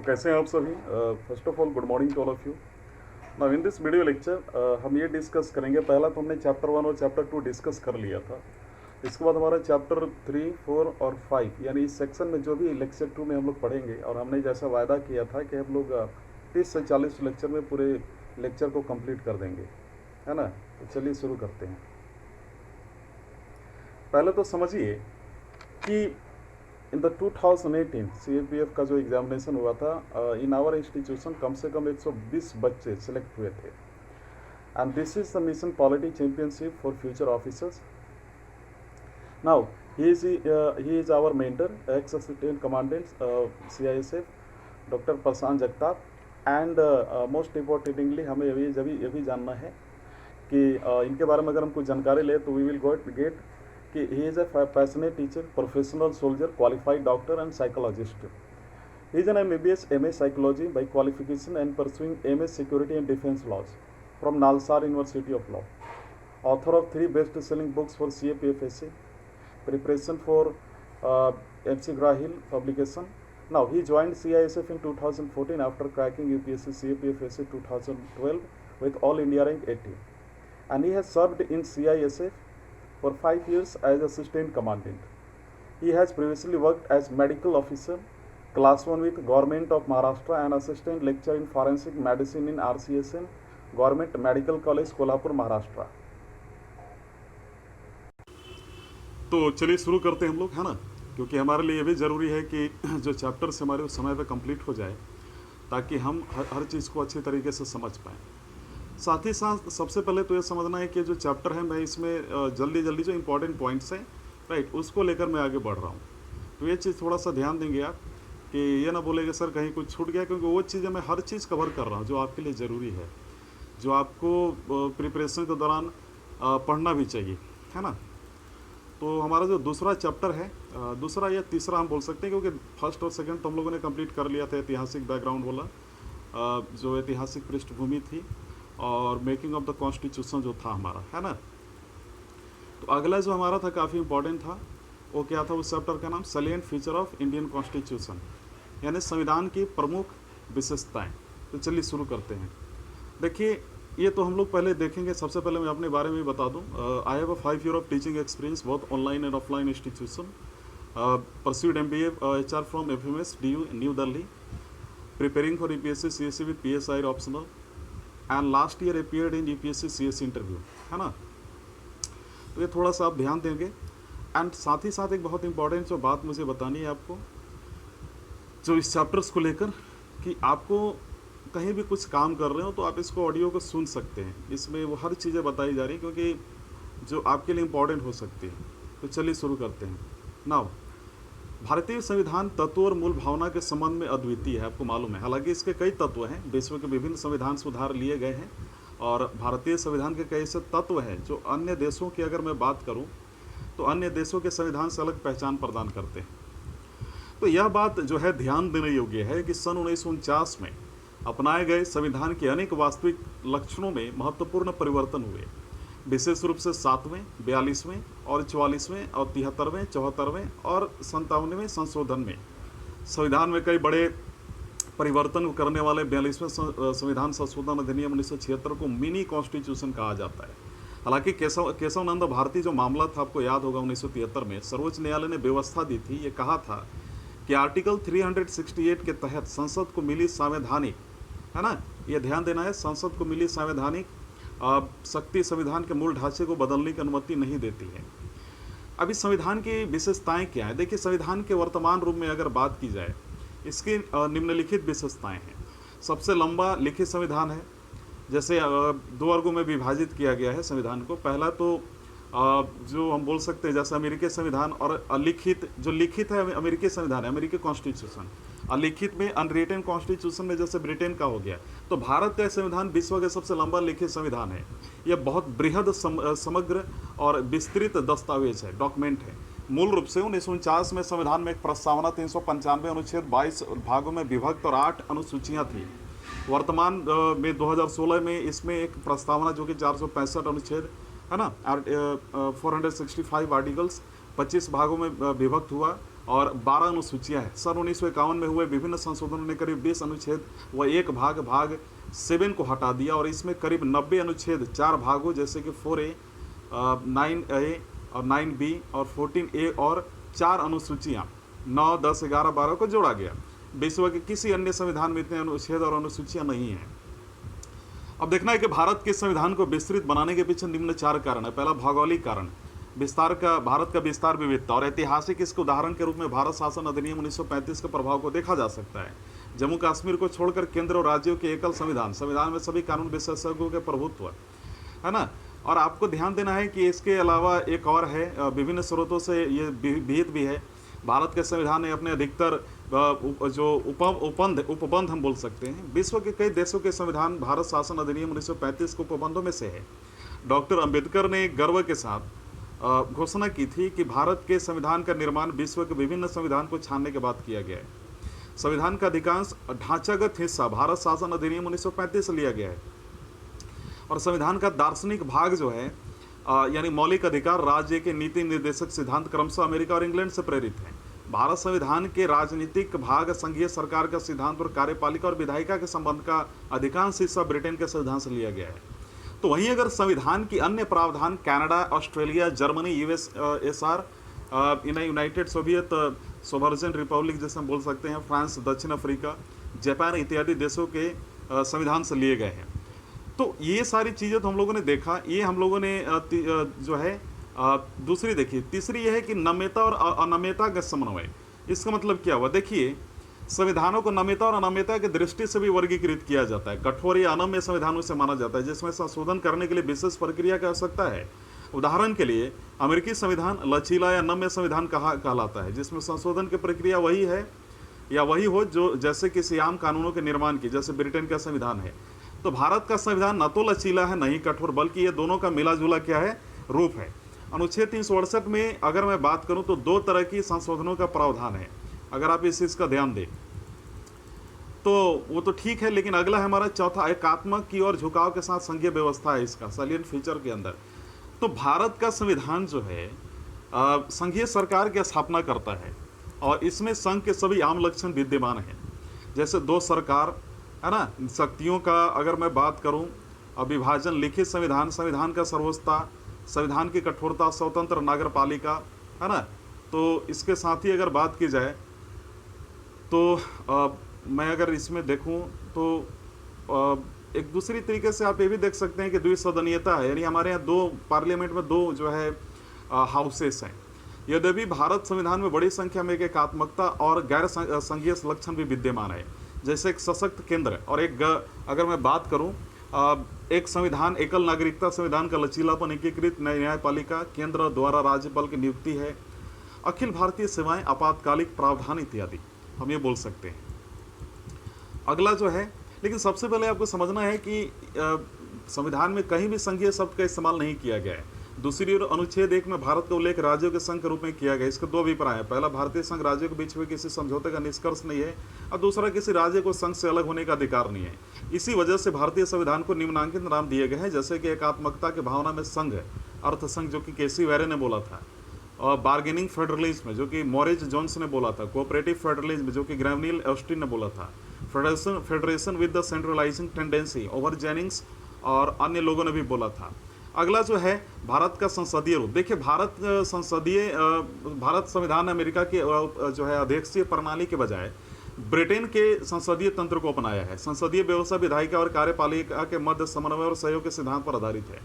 तो कैसे हैं आप सभी। First of all good morning to all of you. Now in this video lecture हम ये डिस्कस करेंगे, पहला तो हमने चैप्टर 1 और चैप्टर 2 डिस्कस कर लिया था। इसके बाद हमारा चैप्टर 3, 4 और 5 यानी इस सेक्शन में जो भी लेक्चर 2 में हम लोग पढ़ेंगे, और हमने जैसा वायदा किया था कि हम लोग 30 से 40 लेक्चर में पूरे लेक्चर को कंप्लीट कर देंगे, है ना। तो चलिए शुरू करते हैं। पहले तो समझिए कि इन द 2018 CAPF का जो एग्जामिनेशन हुआ था, इन आवर इंस्टीट्यूशन कम से कम 120 बच्चे सेलेक्ट हुए थे। And this is the mission polity championship for future officers. Now he is our mentor, ex assistant commandant CISF doctor Prashant Jagtap. And most importantly हमें ये भी जानना है कि इनके बारे में अगर हम कुछ जानकारी लें तो वी विल गेट कि he is a passionate teacher, professional soldier, qualified doctor and psychologist. He is an MBBS MA Psychology by qualification and pursuing MA Security and Defense Laws from Nalsar University of Law. Author of 3 best-selling books for CAPFSC, preparation for MC Grahill publication. Now he joined CISF in 2014 after cracking UPSC CAPFSC 2012 with All India rank 80, and he has served in CISF for 5 years as assistant commandant. He has previously worked as medical officer, class 1 with Government of Maharashtra and assistant lecturer in forensic medicine in RCSM, Government Medical College, Kolhapur, Maharashtra. तो चलिए शुरू करते हैं हम लोग, है ना, क्योंकि हमारे लिए ये भी ज़रूरी है कि जो चैप्टर्स हमारे उस समय पे कंप्लीट हो जाए ताकि हम हर चीज़ को अच्छे तरीके से समझ पाएँ। साथ ही साथ सबसे पहले तो ये समझना है कि जो चैप्टर है, मैं इसमें जल्दी जो इंपॉर्टेंट पॉइंट्स हैं, राइट, उसको लेकर मैं आगे बढ़ रहा हूँ। तो ये चीज़ थोड़ा सा ध्यान देंगे आप कि ये ना बोलेंगे सर कहीं कुछ छूट गया, क्योंकि वो चीज़ें मैं हर चीज़ कवर कर रहा हूँ जो आपके लिए ज़रूरी है, जो आपको प्रिपरेशन के दौरान पढ़ना भी चाहिए, है ना। तो हमारा जो दूसरा चैप्टर है, दूसरा या तीसरा हम बोल सकते हैं, क्योंकि फर्स्ट और सेकंड तो हम लोगों ने कंप्लीट कर लिया था। ऐतिहासिक बैकग्राउंड वाला, जो ऐतिहासिक पृष्ठभूमि थी, और मेकिंग ऑफ द कॉन्स्टिट्यूशन जो था हमारा, है ना। तो अगला जो हमारा था काफ़ी इंपॉर्टेंट था, वो क्या था, उस चैप्टर का नाम salient feature of Indian constitution, यानी संविधान की प्रमुख विशेषताएं। तो चलिए शुरू करते हैं। देखिए, ये तो हम लोग पहले देखेंगे। सबसे पहले मैं अपने बारे में बता दूं, I have a 5 year of teaching experience both online and offline institution. Pursued MBA HR from FMS DU new Delhi, preparing for UPSC CSE with PSI optional, and last year appeared in UPSC CS interview, है ना। तो ये थोड़ा सा आप ध्यान देंगे। And साथ ही साथ एक बहुत इंपॉर्टेंट जो बात मुझे बतानी है आपको, जो इस चैप्टर्स को लेकर, कि आपको कहीं भी कुछ काम कर रहे हो तो आप इसको ऑडियो को सुन सकते हैं। इसमें वो हर चीज़ें बताई जा रही हैं क्योंकि जो आपके लिए इम्पॉर्टेंट हो सकती है। तो चलिए शुरू करते हैं। नाउ, भारतीय संविधान तत्व और मूल भावना के संबंध में अद्वितीय है, आपको मालूम है। हालांकि इसके कई तत्व हैं, विश्व के विभिन्न संविधान सुधार लिए गए हैं, और भारतीय संविधान के कई ऐसे तत्व हैं जो अन्य देशों की अगर मैं बात करूं तो अन्य देशों के संविधान से अलग पहचान प्रदान करते हैं। तो यह बात जो है ध्यान देने योग्य है कि सन 1949 में अपनाए गए संविधान के अनेक वास्तविक लक्षणों में महत्वपूर्ण परिवर्तन हुए, विशेष रूप से 7वें, 42वें और 44वें और 73वें, 74वें और 57वें संशोधन में। संविधान में कई बड़े परिवर्तन करने वाले 42वें संविधान संशोधन अधिनियम 1976 को मिनी कॉन्स्टिट्यूशन कहा जाता है। हालांकि केशवानंद भारती जो मामला था, आपको याद होगा, 1973 में सर्वोच्च न्यायालय ने व्यवस्था दी थी, ये कहा था कि आर्टिकल 368 के तहत संसद को मिली संवैधानिक, है ना, ये ध्यान देना है, संसद को मिली संवैधानिक शक्ति संविधान के मूल ढांचे को बदलने की अनुमति नहीं देती है। अभी संविधान की विशेषताएं क्या है? देखिए, संविधान के वर्तमान रूप में अगर बात की जाए, इसकी निम्नलिखित विशेषताएं हैं। सबसे लंबा लिखित संविधान है, जैसे 2 वर्गों में विभाजित किया गया है संविधान को। पहला तो जो हम बोल सकते हैं जैसे अमेरिकी संविधान, और अलिखित, जो लिखित है अमेरिकी संविधान है, अमेरिकी कॉन्स्टिट्यूशन। अलिखित में अनरिटन कॉन्स्टिट्यूशन में जैसे ब्रिटेन का हो गया। तो भारत का संविधान विश्व का सबसे लंबा लिखित संविधान है। यह बहुत बृहद समग्र और विस्तृत दस्तावेज है, डॉक्यूमेंट है। मूल रूप से 1949 में संविधान में एक प्रस्तावना 395 अनुच्छेद 22 भागों में विभक्त और 8 अनुसूचियाँ थी। वर्तमान में 2016 में इसमें एक प्रस्तावना जो कि 465 अनुच्छेद, है ना, 465 आर्टिकल्स 25 भागों में विभक्त हुआ और 12 अनुसूचियाँ हैं। सन 1951 में हुए विभिन्न संशोधनों ने करीब 20 अनुच्छेद व एक भाग 7 को हटा दिया और इसमें करीब 90 अनुच्छेद 4 भागों जैसे कि 4A, 9A और 9B और 14A और 4 अनुसूचियाँ 9, 10, 11, 12 को जोड़ा गया। विश्व के किसी अन्य संविधान में इतने अनुच्छेद और अनुसूचियाँ नहीं हैं। अब देखना है कि भारत के संविधान को विस्तृत बनाने के पीछे निम्न 4 कारण है। पहला, भौगोलिक कारण, भारत का विस्तार विविधता, और ऐतिहासिक इसके उदाहरण के रूप में भारत शासन अधिनियम 1935 के प्रभाव को देखा जा सकता है। जम्मू कश्मीर को छोड़कर केंद्र और राज्यों के एकल संविधान में सभी कानून विशेषज्ञों के प्रभुत्व है ना। और आपको ध्यान देना है कि इसके अलावा एक और है, विभिन्न स्रोतों से ये विहित भी है। भारत के संविधान ने अपने अधिकतर जो उपबंध हम बोल सकते हैं, विश्व के कई देशों के संविधान भारत शासन अधिनियम 1935 के उपबंधों में से है। डॉक्टर अंबेडकर ने गर्व के साथ घोषणा की थी कि भारत के संविधान का निर्माण विश्व के विभिन्न संविधान को छानने के बाद किया गया है। संविधान का अधिकांश ढांचागत हिस्सा भारत शासन अधिनियम 1935 से लिया गया है और संविधान का दार्शनिक भाग जो है यानी मौलिक अधिकार, राज्य के नीति निर्देशक सिद्धांत क्रमशः अमेरिका और इंग्लैंड से प्रेरित हैं। भारत संविधान के राजनीतिक भाग संघीय सरकार का सिद्धांत और कार्यपालिका और विधायिका के संबंध का अधिकांश हिस्सा ब्रिटेन के संविधान से लिया गया है। तो वहीं अगर संविधान की अन्य प्रावधान Canada, Australia, Germany, USSR, United Soviet सोवर्जन Republic जैसे हम बोल सकते हैं, फ्रांस, दक्षिण अफ्रीका, जापान इत्यादि देशों के संविधान से लिए गए हैं। तो ये सारी चीज़ें तो हम लोगों ने देखा। ये हम लोगों ने जो है दूसरी देखी। तीसरी यह है कि नम्यता और अनम्यता का समन्वय। इसका मतलब क्या हुआ? देखिए, संविधानों को नम्यता और अनम्यता की दृष्टि से भी वर्गीकृत किया जाता है। कठोर या अनम्य संविधानों से माना जाता है जिसमें संशोधन करने के लिए विशेष प्रक्रिया की आवश्यकता है। उदाहरण के लिए अमेरिकी संविधान लचीला या नम्य संविधान कहलाता है, जिसमें संशोधन की प्रक्रिया वही है या वही हो जो जैसे किसी आम कानूनों के निर्माण की, जैसे ब्रिटेन का संविधान है। तो भारत का संविधान न तो लचीला है, न ही कठोर, बल्कि ये दोनों का मिला जुला क्या है, रूप है। अनुच्छेद 368 में अगर मैं बात करूं तो 2 तरह की संशोधनों का प्रावधान है। अगर आप इस चीज़ का ध्यान दें तो वो तो ठीक है, लेकिन अगला है हमारा चौथा, एकात्मक की ओर झुकाव के साथ संघीय व्यवस्था है इसका सैलिएंट फीचर के अंदर। तो भारत का संविधान जो है संघीय सरकार की स्थापना करता है और इसमें संघ के सभी आम लक्षण विद्यमान हैं, जैसे 2 सरकार है ना, शक्तियों का अगर मैं बात करूं, विभाजन, लिखित संविधान, संविधान का सर्वोच्चता, संविधान की कठोरता, स्वतंत्र नगरपालिका है ना। तो इसके साथ ही अगर बात की जाए तो मैं अगर इसमें देखूं तो एक दूसरी तरीके से आप ये भी देख सकते हैं कि द्विसदनीयता है, यानी हमारे यहाँ 2 पार्लियामेंट में 2 जो है हाउसेस हैं। यद्यपि भारत संविधान में बड़ी संख्या में एकात्मकता और गैर संघीय लक्षण भी विद्यमान है, जैसे एक सशक्त केंद्र और एक अगर मैं बात करूं एक संविधान, एकल नागरिकता संविधान का लचीलापन, एकीकृत न्यायपालिका, केंद्र द्वारा राज्यपाल की नियुक्ति है, अखिल भारतीय सेवाएं, आपातकालिक प्रावधान इत्यादि हम ये बोल सकते हैं। अगला जो है, लेकिन सबसे पहले आपको समझना है कि संविधान में कहीं भी संघीय शब्द का इस्तेमाल नहीं किया गया है। दूसरी ओर अनुच्छेद 1 में भारत का उल्लेख राज्यों के संघ के रूप में किया गया। इसके 2 अभिप्राय हैं। पहला, भारतीय संघ राज्यों के बीच में किसी समझौते का निष्कर्ष नहीं है, और दूसरा, किसी राज्य को संघ से अलग होने का अधिकार नहीं है। इसी वजह से भारतीय संविधान को निम्नांकित नाम दिए गए हैं, जैसे कि एकात्मकता की भावना में संघ, अर्थ संघ जो कि केसी वैरे ने बोला था, और बार्गेनिंग फेडरलिज्म जो कि मॉरिस जोन्स ने बोला था, कोऑपरेटिव फेडरलिज्म जो कि ग्रेवनील ऑस्टिन ने बोला था, federation with the centralising tendency, over Jennings और अन्य लोगों ने भी बोला था। अगला जो है भारत का संसदीय रूप। देखिए, भारत संविधान अमेरिका के जो है अध्यक्षीय प्रणाली के बजाय ब्रिटेन के संसदीय तंत्र को अपनाया है। संसदीय व्यवस्था विधायिका और कार्यपालिका के मध्य समन्वय और सहयोग के सिद्धांत पर आधारित है,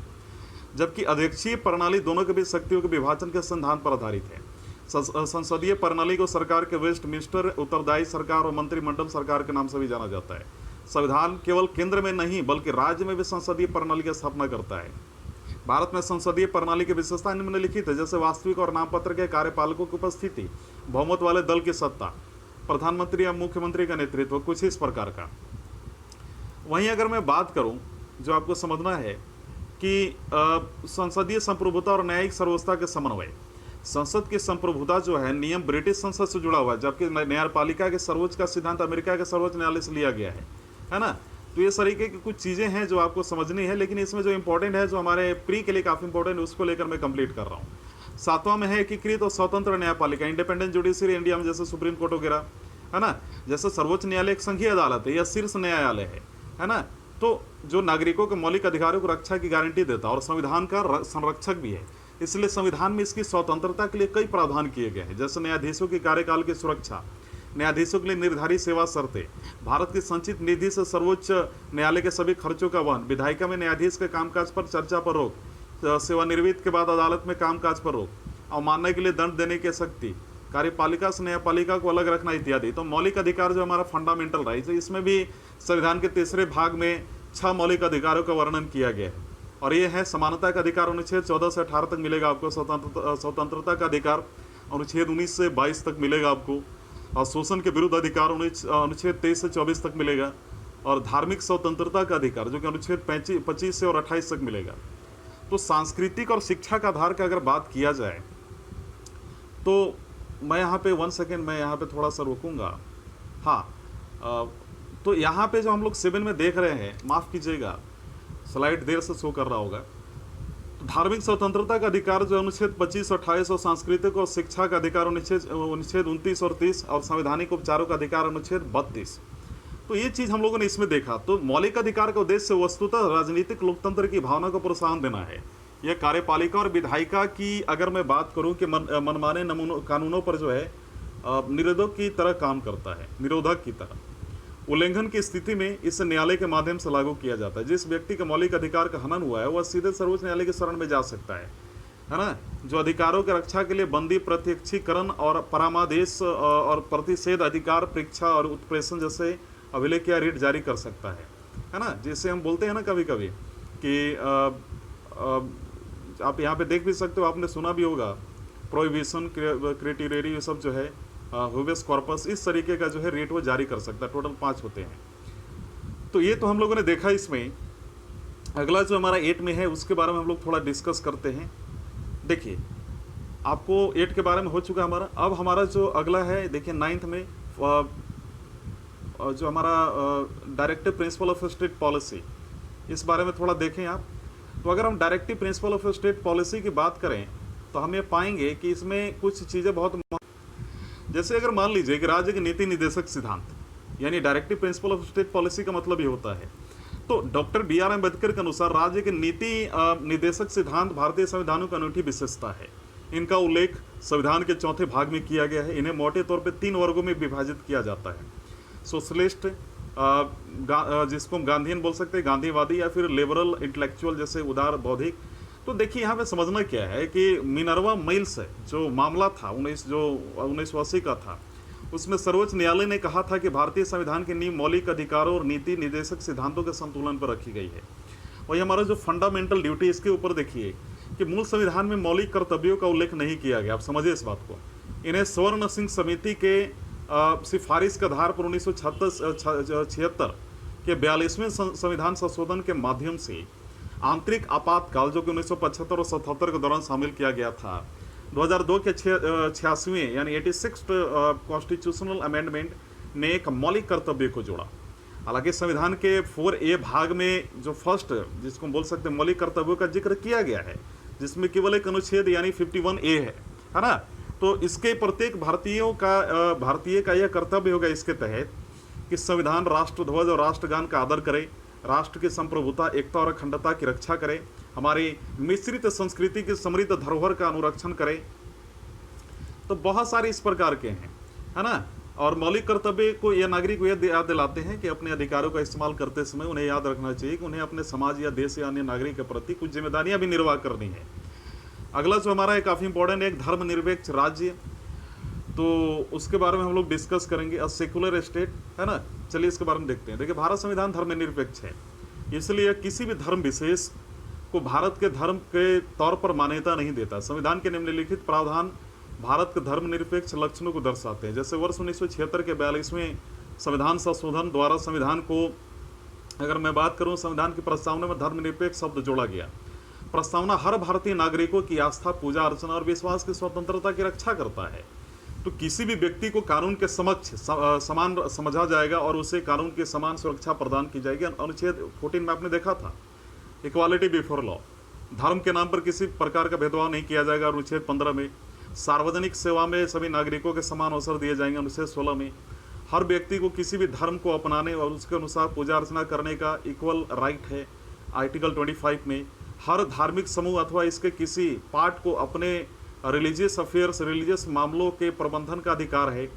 जबकि अध्यक्षीय प्रणाली दोनों के बीच शक्तियों के विभाजन के सिद्धांत पर आधारित है। संसदीय प्रणाली को सरकार के वेस्टमिंस्टर उत्तरदायी सरकार और मंत्रिमंडल सरकार के नाम से भी जाना जाता है। संविधान केवल केंद्र में नहीं बल्कि राज्य में भी संसदीय प्रणाली की स्थापना करता है। भारत में संसदीय प्रणाली की विशेषता निम्नलिखित है, जैसे वास्तविक और नामपत्र के कार्यपालकों की उपस्थिति, बहुमत वाले दल की सत्ता, प्रधानमंत्री या मुख्यमंत्री का नेतृत्व, कुछ इस प्रकार का। वहीं अगर मैं बात करूं, जो आपको समझना है कि संसदीय संप्रभुता और न्यायिक सर्वोच्चता के समन्वय। संसद की संप्रभुता जो है नियम ब्रिटिश संसद से जुड़ा हुआ है, जबकि न्यायपालिका के सर्वोच्च का सिद्धांत अमेरिका के सर्वोच्च न्यायालय से लिया गया है ना। तो ये तरीके की कुछ चीज़ें हैं जो आपको समझनी है, लेकिन इसमें जो इंपॉर्टेंट है, जो हमारे प्री के लिए काफ़ी इंपॉर्टेंट है, उसको लेकर मैं कंप्लीट कर रहा हूँ। 7वां में है एकीकृत और स्वतंत्र न्यायपालिका, इंडिपेंडेंट जुडिशरी इंडिया में जैसे सुप्रीम कोर्ट वगैरह, है ना। जैसे सर्वोच्च न्यायालय एक संघीय अदालत है या शीर्ष न्यायालय है ना। तो जो नागरिकों के मौलिक अधिकारों को रक्षा की गारंटी देता है और संविधान का संरक्षक भी है, इसलिए संविधान में इसकी स्वतंत्रता के लिए कई प्रावधान किए गए हैं, जैसे न्यायाधीशों की कार्यकाल की सुरक्षा, न्यायाधीशों के लिए निर्धारित सेवा शर्तें, भारत की संचित निधि से सर्वोच्च न्यायालय के सभी खर्चों का वहन, विधायिका में न्यायाधीश के कामकाज पर चर्चा पर रोक, सेवानिवृत्त के बाद अदालत में कामकाज पर रोक, अवमानना के लिए दंड देने की शक्ति, कार्यपालिका से न्यायपालिका को अलग रखना इत्यादि। तो मौलिक अधिकार जो हमारा फंडामेंटल राइट्स है, इसमें भी संविधान के तीसरे भाग में 6 मौलिक अधिकारों का वर्णन किया गया है। और ये है समानता का अधिकार, अनुच्छेद 14 से 18 तक मिलेगा आपको। स्वतंत्रता का अधिकार अनुच्छेद 19 से 22 तक मिलेगा आपको। और शोषण के विरुद्ध अधिकार अनुच्छेद 23 से 24 तक मिलेगा। और धार्मिक स्वतंत्रता का अधिकार जो कि अनुच्छेद 25 से और 28 तक मिलेगा। तो सांस्कृतिक और शिक्षा का आधार का अगर बात किया जाए तो मैं यहाँ पे 1 सेकेंड मैं यहाँ पे थोड़ा सा रोकूंगा। हाँ, तो यहाँ पे जो हम लोग 7 में देख रहे हैं, माफ़ कीजिएगा स्लाइड देर से शो कर रहा होगा। तो धार्मिक स्वतंत्रता का अधिकार जो अनुच्छेद 25 और 28 और सांस्कृतिक और शिक्षा का अधिकार अनुच्छेद 29 और 30 और संवैधानिक उपचारों का अधिकार अनुच्छेद 32। तो ये चीज़ हम लोगों ने इसमें देखा। तो मौलिक अधिकार का उद्देश्य वस्तुतः राजनीतिक लोकतंत्र की भावना को प्रोत्साहन देना है। यह कार्यपालिका और विधायिका की अगर मैं बात करूं कि मनमाने कानूनों पर जो है निरोधक की तरह काम करता है, निरोधक की तरह। उल्लंघन की स्थिति में इसे न्यायालय के माध्यम से लागू किया जाता है। जिस व्यक्ति के मौलिक अधिकार का हनन हुआ है वह सीधे सर्वोच्च न्यायालय के शरण में जा सकता है ना। जो अधिकारों की रक्षा के लिए बंदी, प्रत्यक्षीकरण और परामादेश और प्रतिषेध अधिकार, परीक्षा और उत्प्रेषण जैसे अभिलेख या रिट जारी कर सकता है ना। जिसे हम बोलते हैं ना कभी कभी कि आप यहाँ पे देख भी सकते हो, आपने सुना भी होगा प्रोहिबिशन, क्रिटेरियरी, ये सब जो है हुबेस कॉर्पस, इस तरीके का जो है रेट वो जारी कर सकता है। टोटल 5 होते हैं। तो ये तो हम लोगों ने देखा इसमें। अगला जो हमारा 8 में है उसके बारे में हम लोग थोड़ा डिस्कस करते हैं। देखिए आपको 8 के बारे में हो चुका हमारा। अब हमारा जो अगला है देखिए 9th में जो हमारा directive principle of state policy, इस बारे में थोड़ा देखें आप। तो अगर हम directive principle of state policy की बात करें तो हम ये पाएंगे कि इसमें कुछ चीज़ें बहुत, जैसे अगर मान लीजिए कि राज्य के नीति निर्देशक सिद्धांत, यानी directive principle of state policy का मतलब ये होता है। तो डॉक्टर BR अम्बेडकर के अनुसार राज्य के नीति निर्देशक सिद्धांत भारतीय संविधानों की अनूठी विशेषता है। इनका उल्लेख संविधान के 4थे भाग में किया गया है। इन्हें मोटे तौर पर 3 वर्गों में विभाजित किया जाता है। सोशलिस्ट, जिसको हम गांधीयन बोल सकते हैं, गांधीवादी, या फिर लिबरल इंटेलेक्चुअल जैसे उदार बौद्धिक। तो देखिए यहाँ पे समझना क्या है कि मिनर्वा मिल्स जो मामला था 1980 का था, उसमें सर्वोच्च न्यायालय ने कहा था कि भारतीय संविधान की नींव मौलिक अधिकारों और नीति निर्देशक सिद्धांतों के संतुलन पर रखी गई है। और ये हमारा जो फंडामेंटल ड्यूटी, इसके ऊपर देखिए कि मूल संविधान में मौलिक कर्तव्यों का उल्लेख नहीं किया गया। आप समझिए इस बात को। इन्हें स्वर्ण सिंह समिति के सिफारिश के आधार पर 1976 के 42वें संविधान संशोधन के माध्यम से आंतरिक आपातकाल जो कि 1975 और 77 के दौरान शामिल किया गया था, 2002 के 86वें यानी 86th कॉन्स्टिट्यूशनल अमेंडमेंट ने एक मौलिक कर्तव्य को जोड़ा। हालांकि संविधान के 4A भाग में जो फर्स्ट, जिसको हम बोल सकते हैं मौलिक कर्तव्यों का जिक्र किया गया है, जिसमें केवल एक अनुच्छेद यानी 51A है ना। तो इसके प्रत्येक भारतीय का यह कर्तव्य होगा इसके तहत कि संविधान राष्ट्रध्वज और राष्ट्रगान का आदर करे, राष्ट्र की संप्रभुता, एकता और अखंडता की रक्षा करे, हमारी मिश्रित संस्कृति की समृद्ध धरोहर का अनुरक्षण करे। तो बहुत सारे इस प्रकार के हैं, है ना। और मौलिक कर्तव्य को यह नागरिक को यह याद दिलाते हैं कि अपने अधिकारों का इस्तेमाल करते समय उन्हें याद रखना चाहिए कि उन्हें अपने समाज या देश या अन्य नागरिक के प्रति कुछ जिम्मेदारियां भी निर्वाह करनी है। अगला जो हमारा है काफ़ी इंपॉर्टेंट है, एक धर्मनिरपेक्ष राज्य। तो उसके बारे में हम लोग डिस्कस करेंगे। अ सेकुलर स्टेट, है ना। चलिए इसके बारे में देखते हैं। देखिए भारत संविधान धर्मनिरपेक्ष है, इसलिए किसी भी धर्म विशेष को भारत के धर्म के तौर पर मान्यता नहीं देता। संविधान के निम्नलिखित प्रावधान भारत के धर्मनिरपेक्ष लक्षणों को दर्शाते हैं। जैसे वर्ष 1976 के 42वें संविधान संशोधन द्वारा संविधान को, अगर मैं बात करूं, संविधान की प्रस्तावना में धर्मनिरपेक्ष शब्द जोड़ा गया। प्रस्तावना हर भारतीय नागरिकों की आस्था, पूजा अर्चना और विश्वास की स्वतंत्रता की रक्षा करता है। तो किसी भी व्यक्ति को कानून के समक्ष समान समझा जाएगा और उसे कानून की समान सुरक्षा प्रदान की जाएगी। अनुच्छेद 14 में आपने देखा था इक्वालिटी बिफोर लॉ, धर्म के नाम पर किसी प्रकार का भेदभाव नहीं किया जाएगा अनुच्छेद 15 में। सार्वजनिक सेवा में सभी नागरिकों के समान अवसर दिए जाएंगे अनुच्छेद 16 में। हर व्यक्ति को किसी भी धर्म को अपनाने और उसके अनुसार पूजा अर्चना करने का इक्वल राइट है आर्टिकल 25 में। हर धार्मिक समूह अथवा इसके किसी पार्ट को अपने रिलीजियस अफेयर्स, रिलीजियस मामलों के प्रबंधन का अधिकार है,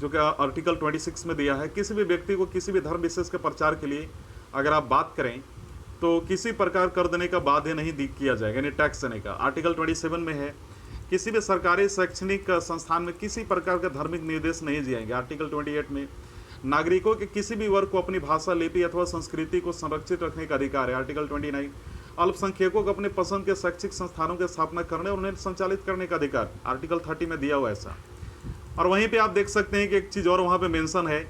जो कि आर्टिकल 26 में दिया है। किसी भी व्यक्ति को किसी भी धर्म विशेष के प्रचार के लिए अगर आप बात करें तो किसी प्रकार कर देने का बाध्य नहीं किया जाएगा, यानी टैक्स देने का। आर्टिकल 27 में है किसी भी सरकारी शैक्षणिक संस्थान में किसी प्रकार का धार्मिक निर्देश नहीं दिएंगे। आर्टिकल 28 में नागरिकों के किसी भी वर्ग को अपनी भाषा, लिपि अथवा संस्कृति को संरक्षित रखने का अधिकार है। आर्टिकल 29 अल्पसंख्यकों को अपने पसंद के शैक्षिक संस्थानों की स्थापना करने और उन्हें संचालित करने का अधिकार आर्टिकल 30 में दिया हुआ ऐसा। और वहीं पे आप देख सकते हैं कि एक चीज़ और वहाँ पे मेंशन है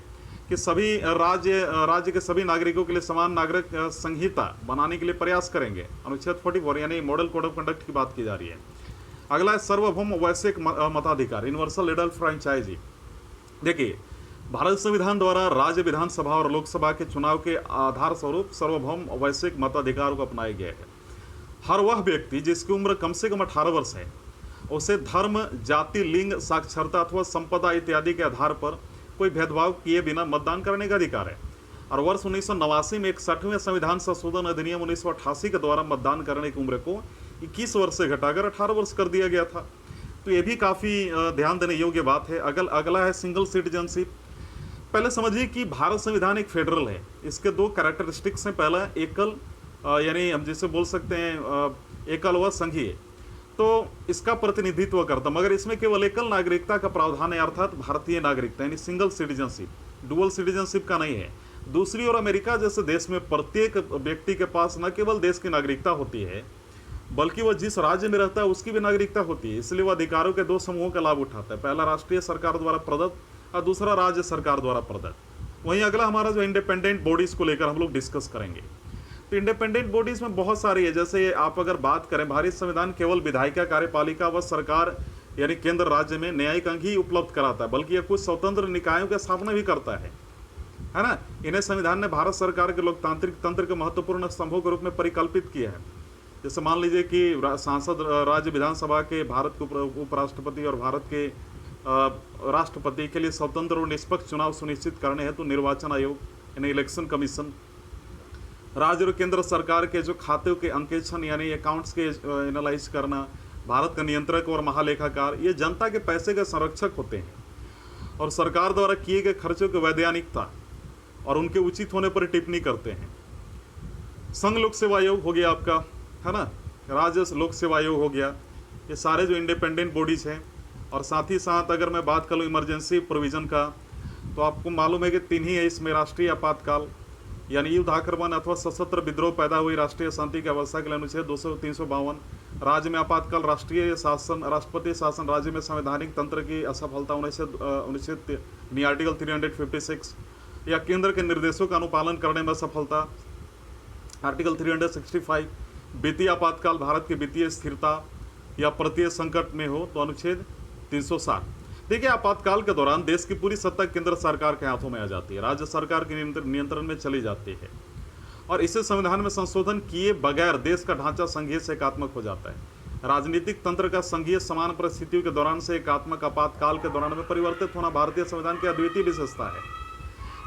कि सभी राज्य के सभी नागरिकों के लिए समान नागरिक संहिता बनाने के लिए प्रयास करेंगे। अनुच्छेद 44 यानी मॉडल कोड ऑफ कंडक्ट की बात की जा रही है। अगला है सार्वभौम वैश्विक मताधिकार, यूनिवर्सल लीडर फ्रेंचाइजी। देखिए, भारत संविधान द्वारा राज्य विधानसभा और लोकसभा के चुनाव के आधार स्वरूप सार्वभौम वैश्विक मताधिकार को अपनाया गया है। हर वह व्यक्ति जिसकी उम्र कम से कम 18 वर्ष है उसे धर्म, जाति, लिंग, साक्षरता अथवा संपदा इत्यादि के आधार पर कोई भेदभाव किए बिना मतदान करने का अधिकार है। और वर्ष 1989 में 61वें संविधान संशोधन अधिनियम 1988 के द्वारा मतदान करने की उम्र को 21 वर्ष से घटाकर 18 वर्ष कर दिया गया था। तो ये भी काफ़ी ध्यान देने योग्य बात है। अगला है सिंगल सिटीजनशिप। पहले समझिए कि भारत संविधान एक फेडरल है। इसके दो कैरेक्टरिस्टिक्स हैं। पहला एकल, यानी हम जिसे बोल सकते हैं एकल व संघीय, तो इसका प्रतिनिधित्व करता, मगर इसमें केवल एकल नागरिकता का प्रावधान है, अर्थात भारतीय नागरिकता यानी सिंगल सिटीजनशिप, डुअल सिटीजनशिप का नहीं है। दूसरी ओर अमेरिका जैसे देश में प्रत्येक व्यक्ति के पास न केवल देश की नागरिकता होती है बल्कि वह जिस राज्य में रहता है उसकी भी नागरिकता होती है। इसलिए वह अधिकारों के दो समूहों का लाभ उठाता है, पहला राष्ट्रीय सरकार द्वारा प्रदत्त और दूसरा राज्य सरकार द्वारा प्रदत्त। वहीं अगला हमारा जो इंडिपेंडेंट बॉडीज़ को लेकर हम लोग डिस्कस करेंगे। तो इंडिपेंडेंट बॉडीज़ में बहुत सारी है। जैसे आप अगर बात करें, भारतीय संविधान केवल विधायिका, कार्यपालिका व सरकार यानी केंद्र राज्य में न्यायिक अंग ही उपलब्ध कराता है, बल्कि यह कुछ स्वतंत्र निकायों की स्थापना भी करता है ना। इन्हें संविधान ने भारत सरकार के लोकतांत्रिक तंत्र के महत्वपूर्ण स्तंभों के रूप में परिकल्पित किया है। जैसे मान लीजिए कि सांसद राज्य विधानसभा के, भारत के उपराष्ट्रपति और भारत के राष्ट्रपति के लिए स्वतंत्र और निष्पक्ष चुनाव सुनिश्चित करने हेतु निर्वाचन आयोग यानी इलेक्शन कमीशन, राज्य और केंद्र सरकार के जो खातों के अंकेक्षण यानी अकाउंट्स के एनालाइज करना, भारत का नियंत्रक और महालेखाकार, ये जनता के पैसे के संरक्षक होते हैं और सरकार द्वारा किए गए खर्चों की वैधानिकता और उनके उचित होने पर टिप्पणी करते हैं। संघ लोक सेवा आयोग हो गया आपका, है ना, राज्य लोक सेवा आयोग हो गया। ये सारे जो इंडिपेंडेंट बॉडीज़ हैं। और साथ ही साथ अगर मैं बात करूँ इमरजेंसी प्रोविज़न का, तो आपको मालूम है कि 3 ही है इसमें। राष्ट्रीय आपातकाल यानी युद्ध, आक्रमण अथवा सशस्त्र विद्रोह पैदा हुई राष्ट्रीय शांति की अवस्था के लिए अनुच्छेद 352। राज्य में आपातकाल, राष्ट्रीय शासन, राष्ट्रपति शासन, राज्य में संवैधानिक तंत्र की असफलता अनुच्छेद आर्टिकल 356, या केंद्र के निर्देशों का अनुपालन करने में असफलता आर्टिकल 365। वित्तीय आपातकाल, भारत की वित्तीय स्थिरता या प्रत्यय संकट में हो तो अनुच्छेद 360। देखिए, आपातकाल के दौरान देश की पूरी सत्ता केंद्र सरकार के हाथों में आ जाती है, राज्य सरकार के नियंत्रण में चली जाती है और इसे संविधान में संशोधन किए बगैर देश का ढांचा संघीय से एकात्मक हो जाता है। राजनीतिक तंत्र का संघीय समान परिस्थितियों के दौरान से एकात्मक आपातकाल के दौरान में परिवर्तित होना भारतीय संविधान की अद्वितीय विशेषता है।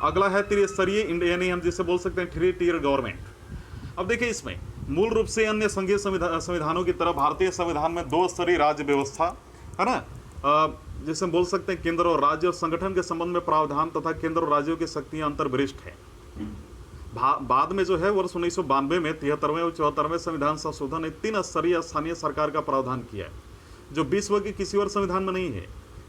अगला है त्रिस्तरीय यानी हम जिसे बोल सकते हैं 3 टियर गवर्नमेंट। अब देखिए, इसमें मूल रूप से अन्य संघीय संविधानों की तरह भारतीय संविधान में 2 स्तरीय राज्य व्यवस्था है ना, जिसे हम बोल सकते हैं केंद्र और राज्य और संगठन के संबंध में प्रावधान तथा केंद्र और राज्यों की शक्तियां अंतर्वरिष्ठ है। बाद में जो है वर्ष 1992 में 73वें और 74वें संविधान संशोधन ने 3 स्तरीय स्थानीय सरकार का प्रावधान किया है, जो विश्व के किसी और संविधान में नहीं है।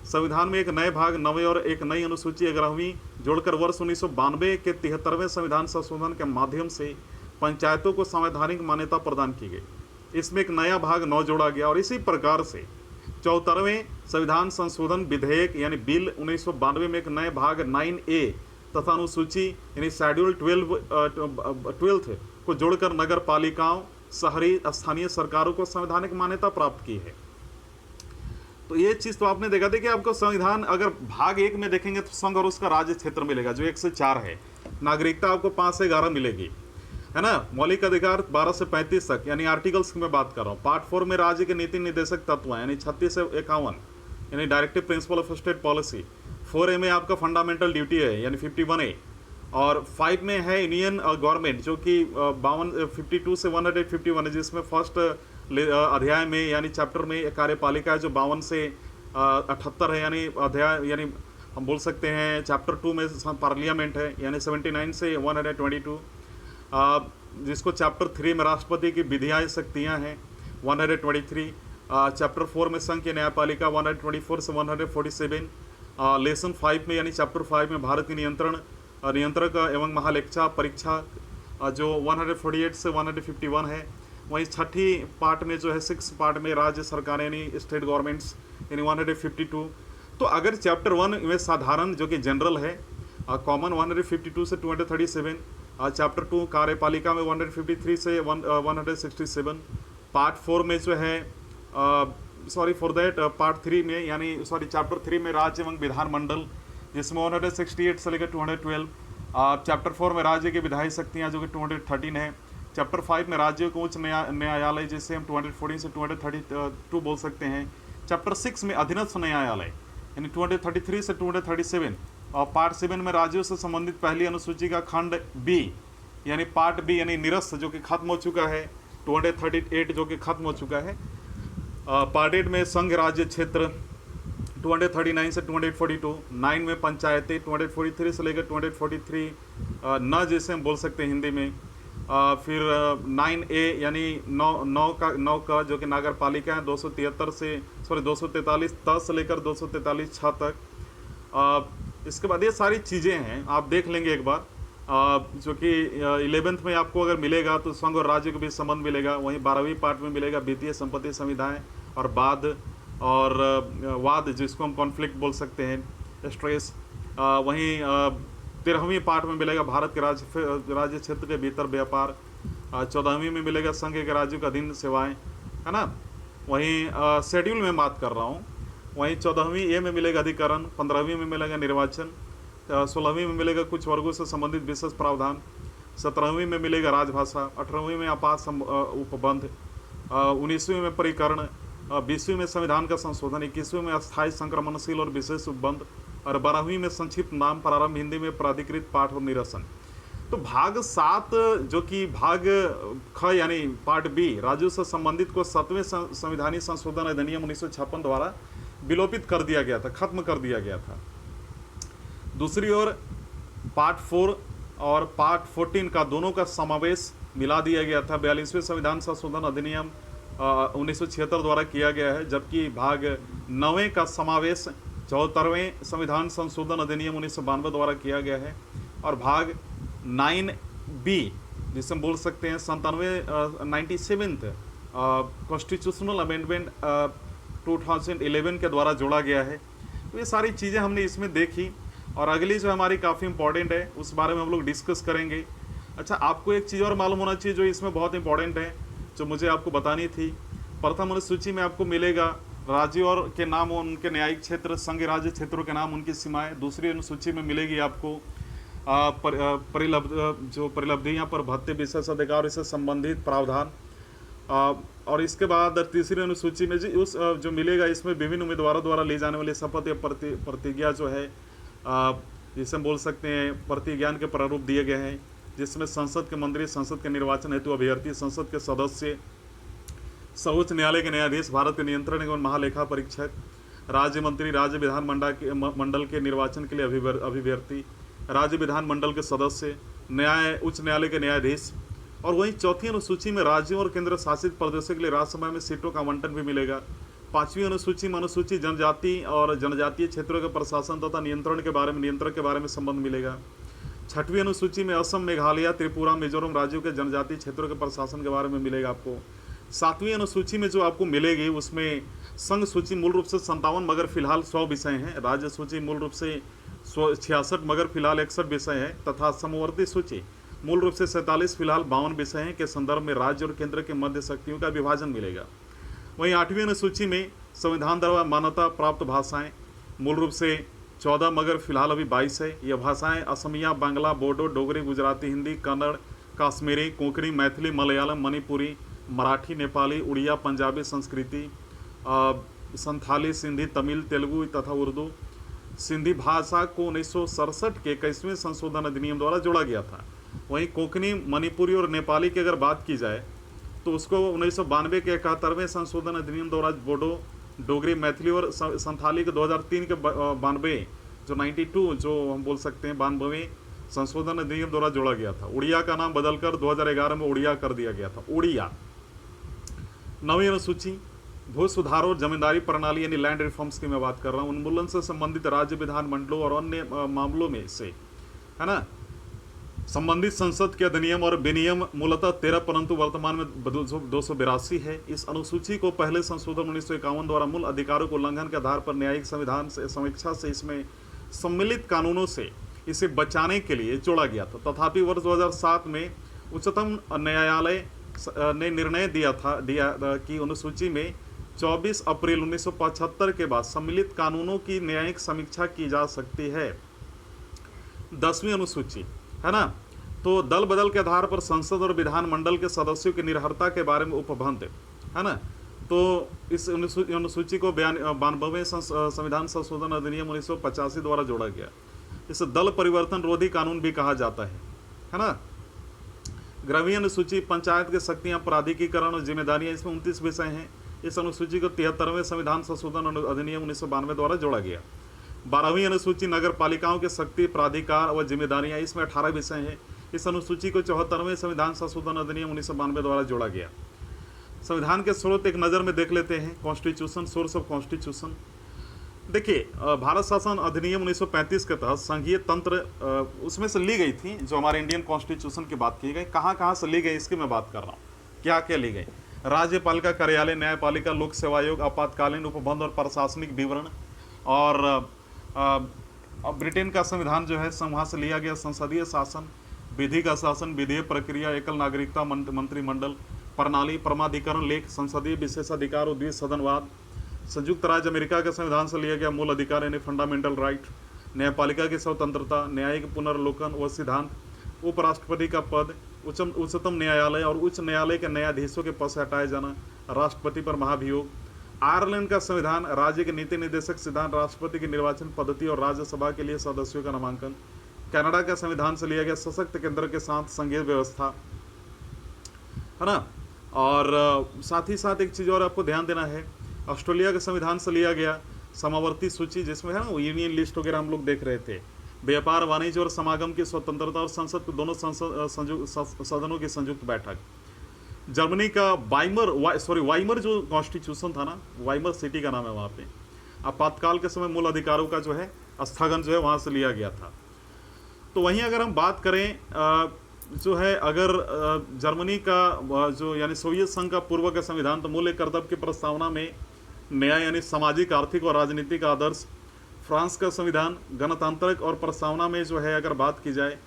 संविधान में एक नए भाग 9वें और एक नई अनुसूची 11वीं जोड़कर वर्ष 1992 के 73वें संविधान संशोधन के माध्यम से पंचायतों को संवैधानिक मान्यता प्रदान की गई। इसमें एक नया भाग 9 जोड़ा गया और इसी प्रकार से 74वें संविधान संशोधन विधेयक यानी बिल 1992 में एक नए भाग 9A तथा अनुसूची यानी शेड्यूल 12 को जोड़कर नगर पालिकाओं, शहरी स्थानीय सरकारों को संवैधानिक मान्यता प्राप्त की है। तो ये चीज़ तो आपने देखा। देखिए, आपको संविधान अगर भाग 1 में देखेंगे तो संघ और उसका राज्य क्षेत्र मिलेगा जो 1 से 4 है। नागरिकता आपको 5 से 11 मिलेगी। है ना। मौलिक अधिकार 12 से 35 तक यानी आर्टिकल्स की मैं बात कर रहा हूँ। पार्ट 4 में राज्य के नीति निर्देशक तत्व हैं यानी 36 से 51 यानी directive principle of state policy. 4A में आपका फंडामेंटल ड्यूटी है यानी 51A, और 5 में है इंडियन गवर्नमेंट जो कि 52 से 151 है, जिसमें फर्स्ट अध्याय में यानी चैप्टर में कार्यपालिका है जो 52 से 78 है यानी अध्याय, यानी हम बोल सकते हैं चैप्टर 2 में पार्लियामेंट है यानी 79 से 122, जिसको चैप्टर 3 में राष्ट्रपति की विधियाँ शक्तियाँ हैं 123, चैप्टर 4 में संघ की न्यायपालिका 124 से 147, लेसन 5 में यानी चैप्टर 5 में भारत की नियंत्रक एवं महालेखा परीक्षा जो 148 से 151 है। वहीं छठी पार्ट में जो है 6 पार्ट में राज्य सरकार यानी स्टेट गवर्नमेंट्स यानी 152। तो अगर चैप्टर 1 में साधारण जो कि जनरल है कॉमन 152 से 237, चैप्टर 2 कार्यपालिका में 153 से 167, पार्ट 4 में जो है पार्ट 3 में यानी चैप्टर 3 में राज्य एवं विधानमंडल जिसमें 168 से लेकर 212, चैप्टर 4 में राज्य की विधायी शक्तियाँ जो कि 213 है, चैप्टर 5 में राज्यों को उच्च न्यायालय जिसे हम 214 से 232 बोल सकते हैं, चैप्टर 6 में अधीनस्थ न्यायालय यानी 233 से 237, और पार्ट 7 में राज्यों से संबंधित पहली अनुसूची का खंड बी यानी पार्ट बी यानी निरस्त जो कि खत्म हो चुका है 238 जो कि खत्म हो चुका है। पार्ट 8 में संघ राज्य क्षेत्र 239 से 242, 9 में पंचायतें 243 से लेकर 243 न जैसे हम बोल सकते हैं हिंदी में, फिर 9A यानी 9 का जो कि नगर पालिका है 243 त से लेकर 243 छ तक। इसके बाद ये सारी चीज़ें हैं आप देख लेंगे एक बार, जो कि 11th में आपको अगर मिलेगा तो संघ और राज्य के बीच संबंध मिलेगा। वहीं 12वीं पार्ट में मिलेगा वित्तीय संपत्ति संविधाएं और वाद जिसको हम कॉन्फ्लिक्ट बोल सकते हैं स्ट्रेस। वहीं 13वीं पार्ट में मिलेगा भारत के राज्य क्षेत्र के भीतर व्यापार। 14वीं में मिलेगा संघ के राज्यों के अधीन सेवाएं, है ना। वहीं शेड्यूल में बात कर रहा हूँ, वहीं 14वीं ए में मिलेगा अधिकरण, 15वीं में मिलेगा निर्वाचन, 16वीं में मिलेगा कुछ वर्गों से संबंधित विशेष प्रावधान, 17वीं में मिलेगा राजभाषा, 18वीं में आपात उपबंध, 19वीं में परिकरण, 20वीं में संविधान का संशोधन, 21वीं में अस्थायी संक्रमणशील और विशेष उपबंध, और 12वीं में संक्षिप्त नाम प्रारंभ हिंदी में प्राधिकृत पाठ और निरसन। तो भाग 7 जो कि भाग ख यानी पार्ट बी राज्यों से संबंधित को 7वें संविधानिक संशोधन अधिनियम 1956 द्वारा विलोपित कर दिया गया था, खत्म कर दिया गया था। दूसरी ओर पार्ट 4 और पार्ट 14 का दोनों का समावेश मिला दिया गया था 42वें संविधान संशोधन अधिनियम 1976 द्वारा किया गया है, जबकि भाग 9 का समावेश 74वें संविधान संशोधन अधिनियम 1992 द्वारा किया गया है, और भाग 9B जिसे हम बोल सकते हैं 97th कॉन्स्टिट्यूशनल अमेंडमेंट 2011 के द्वारा जोड़ा गया है। तो ये सारी चीज़ें हमने इसमें देखी, और अगली जो हमारी काफ़ी इंपॉर्टेंट है उस बारे में हम लोग डिस्कस करेंगे। अच्छा, आपको एक चीज़ और मालूम होना चाहिए जो इसमें बहुत इंपॉर्टेंट है, जो मुझे आपको बतानी थी। प्रथम अनुसूची में आपको मिलेगा राज्यों और के नाम और उनके न्यायिक क्षेत्र, संघ राज्य क्षेत्रों के नाम उनकी सीमाएं। दूसरी अनुसूची में मिलेगी आपको परिलब्धियां पर भत्ते विशेष अधिकार से संबंधित प्रावधान, और इसके बाद तीसरी अनुसूची में जो मिलेगा इसमें विभिन्न उम्मीदवारों द्वारा ली जाने वाली शपथ या प्रतिज्ञा जो है जिसे हम बोल सकते हैं प्रतिज्ञान के प्रारूप दिए गए हैं, जिसमें संसद के मंत्री, संसद के निर्वाचन हेतु अभ्यर्थी, संसद के सदस्य, सर्वोच्च न्यायालय के न्यायाधीश, भारत के नियंत्रण एवं महालेखा परीक्षक, राज्य मंत्री, राज्य विधान मंडल के निर्वाचन के लिए अभिव्यर्थी, राज्य विधान मंडल के सदस्य, उच्च न्यायालय के न्यायाधीश। और वहीं चौथी अनुसूची में राज्यों और केंद्र शासित प्रदेशों के लिए राज्यसभा में सीटों का आवंटन भी मिलेगा। 5वीं अनुसूची में अनुसूचित जनजाति और जनजातीय क्षेत्रों के प्रशासन तथा नियंत्रण के बारे में, नियंत्रक के बारे में संबंध मिलेगा। 6वीं अनुसूची में असम, मेघालय, त्रिपुरा, मिजोरम राज्यों के जनजातीय क्षेत्रों के प्रशासन के बारे में मिलेगा आपको। 7वीं अनुसूची में जो आपको मिलेगी उसमें संघ सूची मूल रूप से 57 मगर फिलहाल 100 विषय हैं, राज्य सूची मूल रूप से 66 मगर फिलहाल 61 विषय हैं, तथा समवर्ती सूची मूल रूप से 47 फिलहाल 52 विषय हैं के संदर्भ में राज्य और केंद्र के मध्य शक्तियों का विभाजन मिलेगा। वहीं 8वीं अनुसूची में संविधान द्वारा मान्यता प्राप्त भाषाएं मूल रूप से 14 मगर फिलहाल अभी 22 है। ये भाषाएं असमिया, बांग्ला, बोडो, डोगरी, गुजराती, हिंदी, कन्नड़, काश्मीरी, कोंकणी, मैथिली, मलयालम, मणिपुरी, मराठी, नेपाली, उड़िया, पंजाबी संस्कृति, संथाली, सिंधी, तमिल, तेलुगु तथा उर्दू। सिंधी भाषा को 1967 के 21वें संशोधन अधिनियम द्वारा जोड़ा गया था। वहीं कोंकणी, मणिपुरी और नेपाली की अगर बात की जाए तो उसको 1992 के 71वें संशोधन अधिनियम द्वारा बोडो, डोगरी, मैथिली और संथाली के 2003 के 92 जो 92 जो हम बोल सकते हैं 92वें संशोधन अधिनियम द्वारा जोड़ा गया था। उड़िया का नाम बदलकर 2011 में उड़िया कर दिया गया था। उड़िया। 9वीं अनुसूची भू सुधार और जमींदारी प्रणाली यानी लैंड रिफॉर्म्स की मैं बात कर रहा हूँ। उन्मूलन से संबंधित राज्य विधानमंडलों और अन्य मामलों में से, है ना, संबंधित संसद के अधिनियम और विनियम मूलतः 13 परंतु वर्तमान में 282 है। इस अनुसूची को पहले संशोधन 1951 द्वारा मूल अधिकारों के उल्लंघन के आधार पर न्यायिक संविधान से समीक्षा से इसमें सम्मिलित कानूनों से इसे बचाने के लिए जोड़ा गया था। तथापि वर्ष 2007 में उच्चतम न्यायालय ने निर्णय दिया कि अनुसूची में 24 अप्रैल 1975 के बाद सम्मिलित कानूनों की न्यायिक समीक्षा की जा सकती है। 10वीं अनुसूची, है ना, तो दल बदल के आधार पर संसद और विधानमंडल के सदस्यों की निर्भरता के बारे में उपबंध, है ना, तो इस अनुसूची को 92वें संविधान संशोधन अधिनियम 1985 द्वारा जोड़ा गया। इसे दल परिवर्तन रोधी कानून भी कहा जाता है ना। 11वीं अनुसूची पंचायत के शक्तियां, प्राधिकरण और जिम्मेदारियां, इसमें 29 विषय हैं। इस अनुसूची को 73वें संविधान संशोधन अधिनियम 1992 द्वारा जोड़ा गया। 12वीं अनुसूची नगर पालिकाओं के शक्ति, प्राधिकार व जिम्मेदारियां, इसमें 18 विषय हैं। इस अनुसूची को 74वें संविधान संशोधन अधिनियम 1992 द्वारा जोड़ा गया। संविधान के स्रोत एक नज़र में देख लेते हैं। Constitution, source of constitution. देखिए, भारत शासन अधिनियम 1935 के तहत संघीय तंत्र उसमें से ली गई थी। जो हमारे इंडियन कॉन्स्टिट्यूशन की बात की गई, कहाँ से ली गई इसकी मैं बात कर रहा हूँ। क्या क्या ली गई? राज्यपालिका कार्यालय, न्यायपालिका, लोक सेवा आयोग, आपातकालीन उपबंध और प्रशासनिक विवरण। और ब्रिटेन का संविधान जो है वहाँ से लिया गया संसदीय शासन, विधि का शासन, विधेय प्रक्रिया, एकल नागरिकता, मंत्रिमंडल प्रणाली, परमाधिकरण, लेख, संसदीय विशेषाधिकार और द्विसदनवाद। संयुक्त राज्य अमेरिका के संविधान से लिया गया मूल अधिकार यानी फंडामेंटल राइट, न्यायपालिका की स्वतंत्रता, न्यायिक पुनर्लोकन व सिद्धांत, उपराष्ट्रपति का पद, उच्चतम न्यायालय और उच्च न्यायालय के न्यायाधीशों के पद से हटाए जाना, राष्ट्रपति पर महाभियोग। आयरलैंड का संविधान, राज्य के नीति निर्देशक सिद्धांत, राष्ट्रपति की निर्वाचन पद्धति और राज्यसभा के लिए सदस्यों का नामांकन। कनाडा का संविधान से लिया गया सशक्त केंद्र के साथ संघीय व्यवस्था, है ना। और साथ ही साथ एक चीज़ और आपको ध्यान देना है, ऑस्ट्रेलिया के संविधान से लिया गया समावर्ती सूची, जिसमें है ना वो यूनियन लिस्ट वगैरह हम लोग देख रहे थे। व्यापार, वाणिज्य और समागम की स्वतंत्रता और संसद के दोनों सदनों की संयुक्त बैठक। जर्मनी का वाइमर जो कॉन्स्टिट्यूशन था ना, वाइमर सिटी का नाम है वहाँ पे। आपातकाल के समय मूल अधिकारों का जो है स्थगन जो है वहाँ से लिया गया था। तो वहीं अगर हम बात करें जो है अगर जर्मनी का जो यानी सोवियत संघ का पूर्व का संविधान, तो मूल्य कर्तव्य की प्रस्तावना में न्याय यानी सामाजिक, आर्थिक और राजनीतिक आदर्श। फ्रांस का संविधान गणतांत्रिक और प्रस्तावना में जो है अगर बात की जाए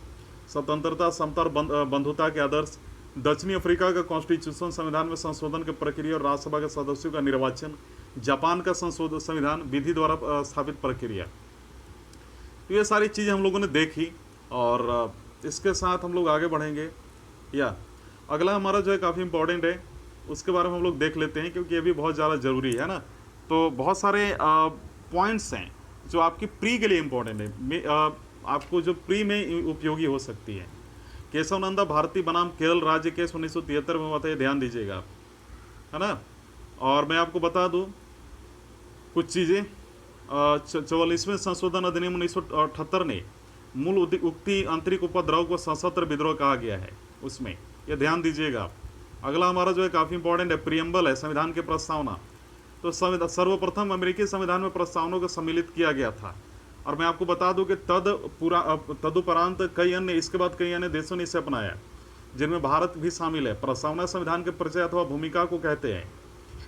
स्वतंत्रता, समता और बंधुता के आदर्श। दक्षिणी अफ्रीका का कॉन्स्टिट्यूशन संविधान में संशोधन की प्रक्रिया और राज्यसभा के सदस्यों का निर्वाचन। जापान का संविधान विधि द्वारा स्थापित प्रक्रिया। तो ये सारी चीज़ें हम लोगों ने देखी और इसके साथ हम लोग आगे बढ़ेंगे। या अगला हमारा जो है काफ़ी इंपॉर्टेंट है, उसके बारे में हम लोग देख लेते हैं क्योंकि ये भी बहुत ज़्यादा ज़रूरी है ना। तो बहुत सारे पॉइंट्स हैं जो आपकी प्री के लिए इम्पोर्टेंट है, आपको जो प्री में उपयोगी हो सकती है। केशवनंदा भारती बनाम केरल राज्य केस 1973 में हुआ था, ये ध्यान दीजिएगा आप, है ना। और मैं आपको बता दूं कुछ चीज़ें। 44वें संशोधन अधिनियम 1978 ने मूल उक्ति आंतरिक उपद्रव को सशस्त्र विद्रोह कहा गया है, उसमें ये ध्यान दीजिएगा आप। अगला हमारा जो है काफ़ी इंपॉर्टेंट है, प्रियम्बल है, संविधान की प्रस्तावना। तो सर्वप्रथम अमेरिकी संविधान में प्रस्तावनाओं को सम्मिलित किया गया था। और मैं आपको बता दूं कि तदुपरांत कई अन्य, इसके बाद कई अन्य देशों ने इसे अपनाया, जिनमें भारत भी शामिल है। प्रस्तावना संविधान के परिचय अथवा भूमिका को कहते हैं।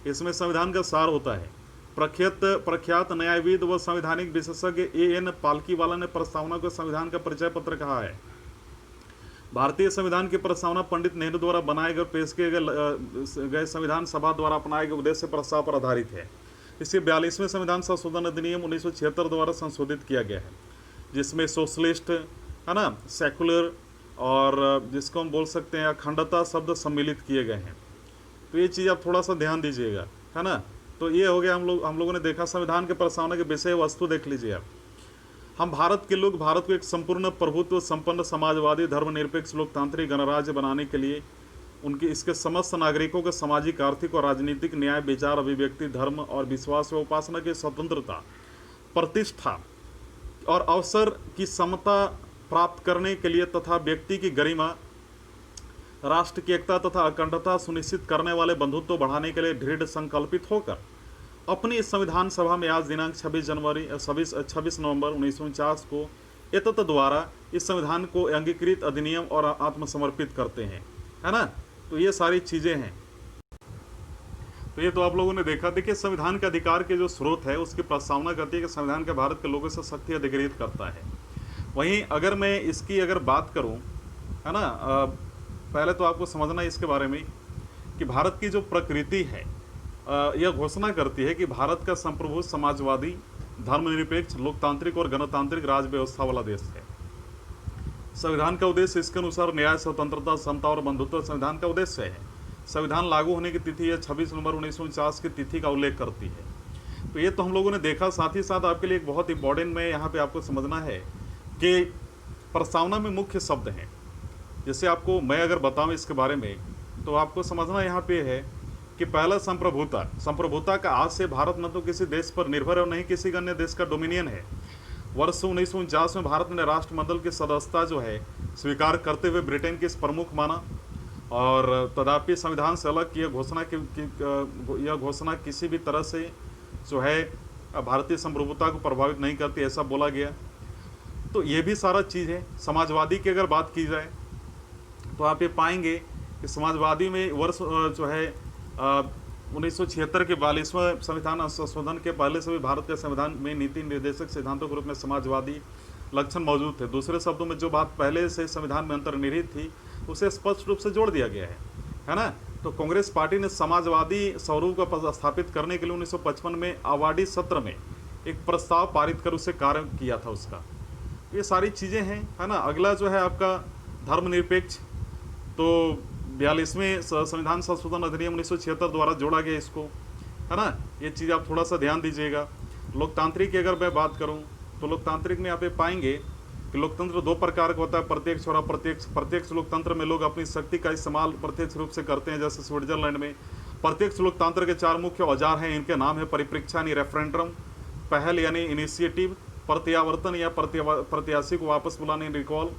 इसमें संविधान का सार होता है। प्रख्यात न्यायविद व संवैधानिक विशेषज्ञ A.N. पालकीवाला ने प्रस्तावना को संविधान का परिचय पत्र कहा है। भारतीय संविधान की प्रस्तावना पंडित नेहरू द्वारा बनाए गए पेश किए गए संविधान सभा द्वारा अपनाए गए उद्देश्य प्रस्ताव पर आधारित है। इसे 42वें संविधान संशोधन अधिनियम 1976 द्वारा संशोधित किया गया है, जिसमें सोशलिस्ट, है ना, सेकुलर, और जिसको हम बोल सकते हैं अखंडता शब्द सम्मिलित किए गए हैं। तो ये चीज़ आप थोड़ा सा ध्यान दीजिएगा, है ना। तो ये हो गया, हम लोगों ने देखा संविधान के प्रस्तावना के विषय वस्तु देख लीजिए आप। हम भारत के लोग भारत को एक संपूर्ण प्रभुत्व संपन्न समाजवादी धर्मनिरपेक्ष लोकतांत्रिक गणराज्य बनाने के लिए उनके इसके समस्त नागरिकों के सामाजिक आर्थिक और राजनीतिक न्याय विचार अभिव्यक्ति धर्म और विश्वास व उपासना की स्वतंत्रता प्रतिष्ठा और अवसर की समता प्राप्त करने के लिए तथा व्यक्ति की गरिमा राष्ट्र की एकता तथा अखंडता सुनिश्चित करने वाले बंधुत्व बढ़ाने के लिए दृढ़ संकल्पित होकर अपनी इस संविधान सभा में आज दिनांक 26 नवंबर 1949 को एतत् द्वारा इस संविधान को अंगीकृत अधिनियम और आत्मसमर्पित करते हैं, है ना। तो ये सारी चीज़ें हैं। तो ये तो आप लोगों ने देखा। देखिए, संविधान के अधिकार के जो स्रोत है उसकी प्रस्तावना करती है कि संविधान के भारत के लोगों से शक्ति अधिग्रहित करता है। वहीं अगर मैं इसकी अगर बात करूं, है ना, पहले तो आपको समझना है इसके बारे में कि भारत की जो प्रकृति है यह घोषणा करती है कि भारत का संप्रभु समाजवादी धर्मनिरपेक्ष लोकतांत्रिक और गणतांत्रिक राज व्यवस्था वाला देश है। संविधान का उद्देश्य इसके अनुसार न्याय स्वतंत्रता समता और बंधुत्व संविधान का उद्देश्य है। संविधान लागू होने की तिथि है 26 नवंबर 1949 की तिथि का उल्लेख करती है। तो ये तो हम लोगों ने देखा। साथ ही साथ आपके लिए एक बहुत इंपॉर्टेंट में यहाँ पे आपको समझना है कि प्रस्तावना में मुख्य शब्द हैं। जैसे आपको मैं अगर बताऊं इसके बारे में तो आपको समझना यहाँ पे है कि पहला संप्रभुता का आज से भारत न तो किसी देश पर निर्भर है और नहीं किसी अन्य देश का डोमिनियन है। वर्ष 1949 में भारत ने राष्ट्रमंडल की सदस्यता जो है स्वीकार करते हुए ब्रिटेन के प्रमुख माना और तथापि संविधान से अलग की यह घोषणा किसी भी तरह से जो है भारतीय संप्रभुता को प्रभावित नहीं करती, ऐसा बोला गया। तो ये भी सारा चीज़ है। समाजवादी की अगर बात की जाए तो आप ये पाएंगे कि समाजवादी में वर्ष जो है 1976 के 42वें संविधान संशोधन के पहले से भी भारत के संविधान में नीति निर्देशक सिद्धांतों के रूप में समाजवादी लक्षण मौजूद थे। दूसरे शब्दों में जो बात पहले से संविधान में अंतर्निहित थी उसे स्पष्ट रूप से जोड़ दिया गया है ना। तो कांग्रेस पार्टी ने समाजवादी स्वरूप को स्थापित करने के लिए 1955 में आवाडी सत्र में एक प्रस्ताव पारित कर उसे कार्य किया था उसका। ये सारी चीज़ें हैं, है ना। अगला जो है आपका धर्मनिरपेक्ष, तो 42वें संविधान संशोधन अधिनियम 1976 द्वारा जोड़ा गया इसको, है ना। ये चीज़ आप थोड़ा सा ध्यान दीजिएगा। लोकतांत्रिक की अगर मैं बात करूं तो लोकतांत्रिक में आप ये पाएंगे कि लोकतंत्र दो प्रकार का होता है, प्रत्यक्ष और अप्रत्यक्ष। प्रत्यक्ष लोकतंत्र में लोग अपनी शक्ति का इस्तेमाल प्रत्यक्ष रूप से करते हैं, जैसे स्विट्जरलैंड में। प्रत्यक्ष लोकतंत्र के 4 मुख्य औजार हैं। इनके नाम है परिप्रेक्षा यानी रेफरेंडम, पहल यानी इनिशिएटिव, प्रत्यावर्तन या प्रत्याशी को वापस बुलाने रिकॉल,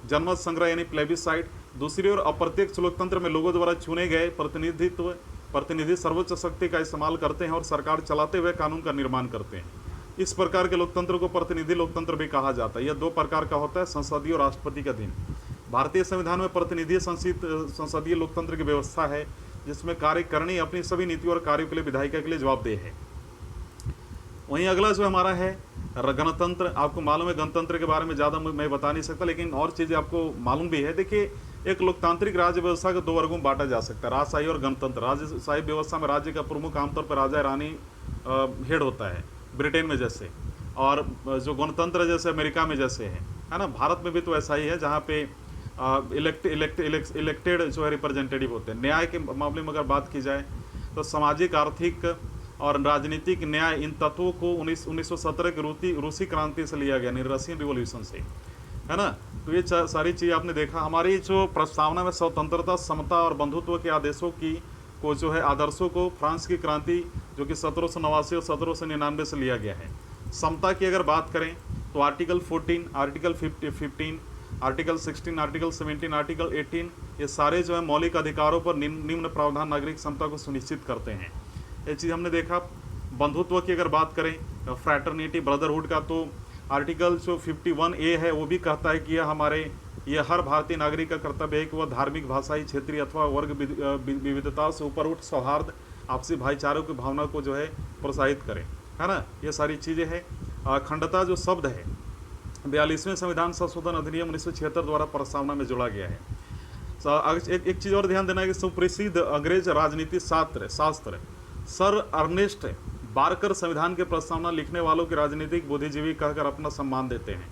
जनमत संग्रह यानी प्लेबिसाइट। दूसरी ओर अप्रत्यक्ष लोकतंत्र में लोगों द्वारा चुने गए प्रतिनिधि सर्वोच्च शक्ति का इस्तेमाल करते हैं और सरकार चलाते हुए कानून का निर्माण करते हैं। इस प्रकार के लोकतंत्र को प्रतिनिधि लोकतंत्र भी कहा जाता है। यह 2 प्रकार का होता है, संसदीय और राष्ट्रपति के अधीन। भारतीय संविधान में प्रतिनिधि संसदीय लोकतंत्र की व्यवस्था है जिसमें कार्यकारिणी अपनी सभी नीतियों और कार्यों के लिए विधायिका के लिए जवाबदेह है। वहीं अगला जो हमारा है गणतंत्र। आपको मालूम है गणतंत्र के बारे में ज़्यादा मैं बता नहीं सकता, लेकिन और चीज़ें आपको मालूम भी है। देखिए, एक लोकतांत्रिक राज्य व्यवस्था को 2 वर्गों में बांटा जा सकता है, राजशाही और गणतंत्र। राजशाही व्यवस्था में राज्य का प्रमुख आमतौर पर राजा रानी हेड होता है, ब्रिटेन में जैसे, और जो गणतंत्र जैसे अमेरिका में जैसे है ना। भारत में भी तो ऐसा ही है जहाँ पे इलेक्टेड जो है रिप्रेजेंटेटिव होते हैं। न्याय के मामले में अगर बात की जाए तो सामाजिक आर्थिक और राजनीतिक न्याय, इन तत्वों को 1917 की रूसी क्रांति से लिया गया, रशियन रिवॉल्यूशन से, है ना। तो ये सारी चीज़ आपने देखा। हमारी जो प्रस्तावना में स्वतंत्रता समता और बंधुत्व के आदेशों को जो है आदर्शों को फ्रांस की क्रांति जो कि 1789 और 1799 से लिया गया है। समता की अगर बात करें तो article 14, article 15, article 16, article 17, article 18, ये सारे जो है मौलिक अधिकारों पर निम्न प्रावधान नागरिक समता को सुनिश्चित करते हैं। ये चीज़ हमने देखा। बंधुत्व की अगर बात करें फ्रैटर्निटी ब्रदरहुड का, तो आर्टिकल जो 51A है वो भी कहता है कि यह हर भारतीय नागरिक का कर्तव्य है कि वह धार्मिक, भाषाई, क्षेत्रीय अथवा वर्ग विविधता से ऊपर उठ सौहार्द, आपसी भाईचारे की भावना को जो है प्रोत्साहित करें, है ना। ये सारी चीज़ें हैं। अखंडता जो शब्द है 42वें संविधान संशोधन अधिनियम 1976 द्वारा प्रस्तावना में जोड़ा गया है। एक चीज़ और ध्यान देना है कि सुप्रसिद्ध अंग्रेज राजनीति शास्त्र सर अर्नेस्ट बारकर संविधान के प्रस्तावना लिखने वालों के राजनीतिक बुद्धिजीवी कहकर अपना सम्मान देते हैं।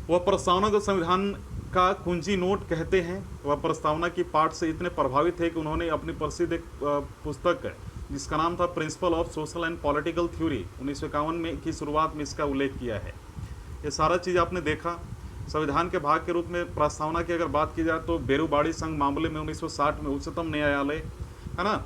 वह प्रस्तावना को संविधान का कुंजी नोट कहते हैं। वह प्रस्तावना की पाठ से इतने प्रभावित थे कि उन्होंने अपनी प्रसिद्ध एक पुस्तक है जिसका नाम था principle of social and political theory 1951 में की शुरुआत में इसका उल्लेख किया है। ये सारा चीज़ आपने देखा। संविधान के भाग के रूप में प्रस्तावना की अगर बात की जाए तो बेरूबाड़ी संघ मामले में 1960 में उच्चतम न्यायालय है ना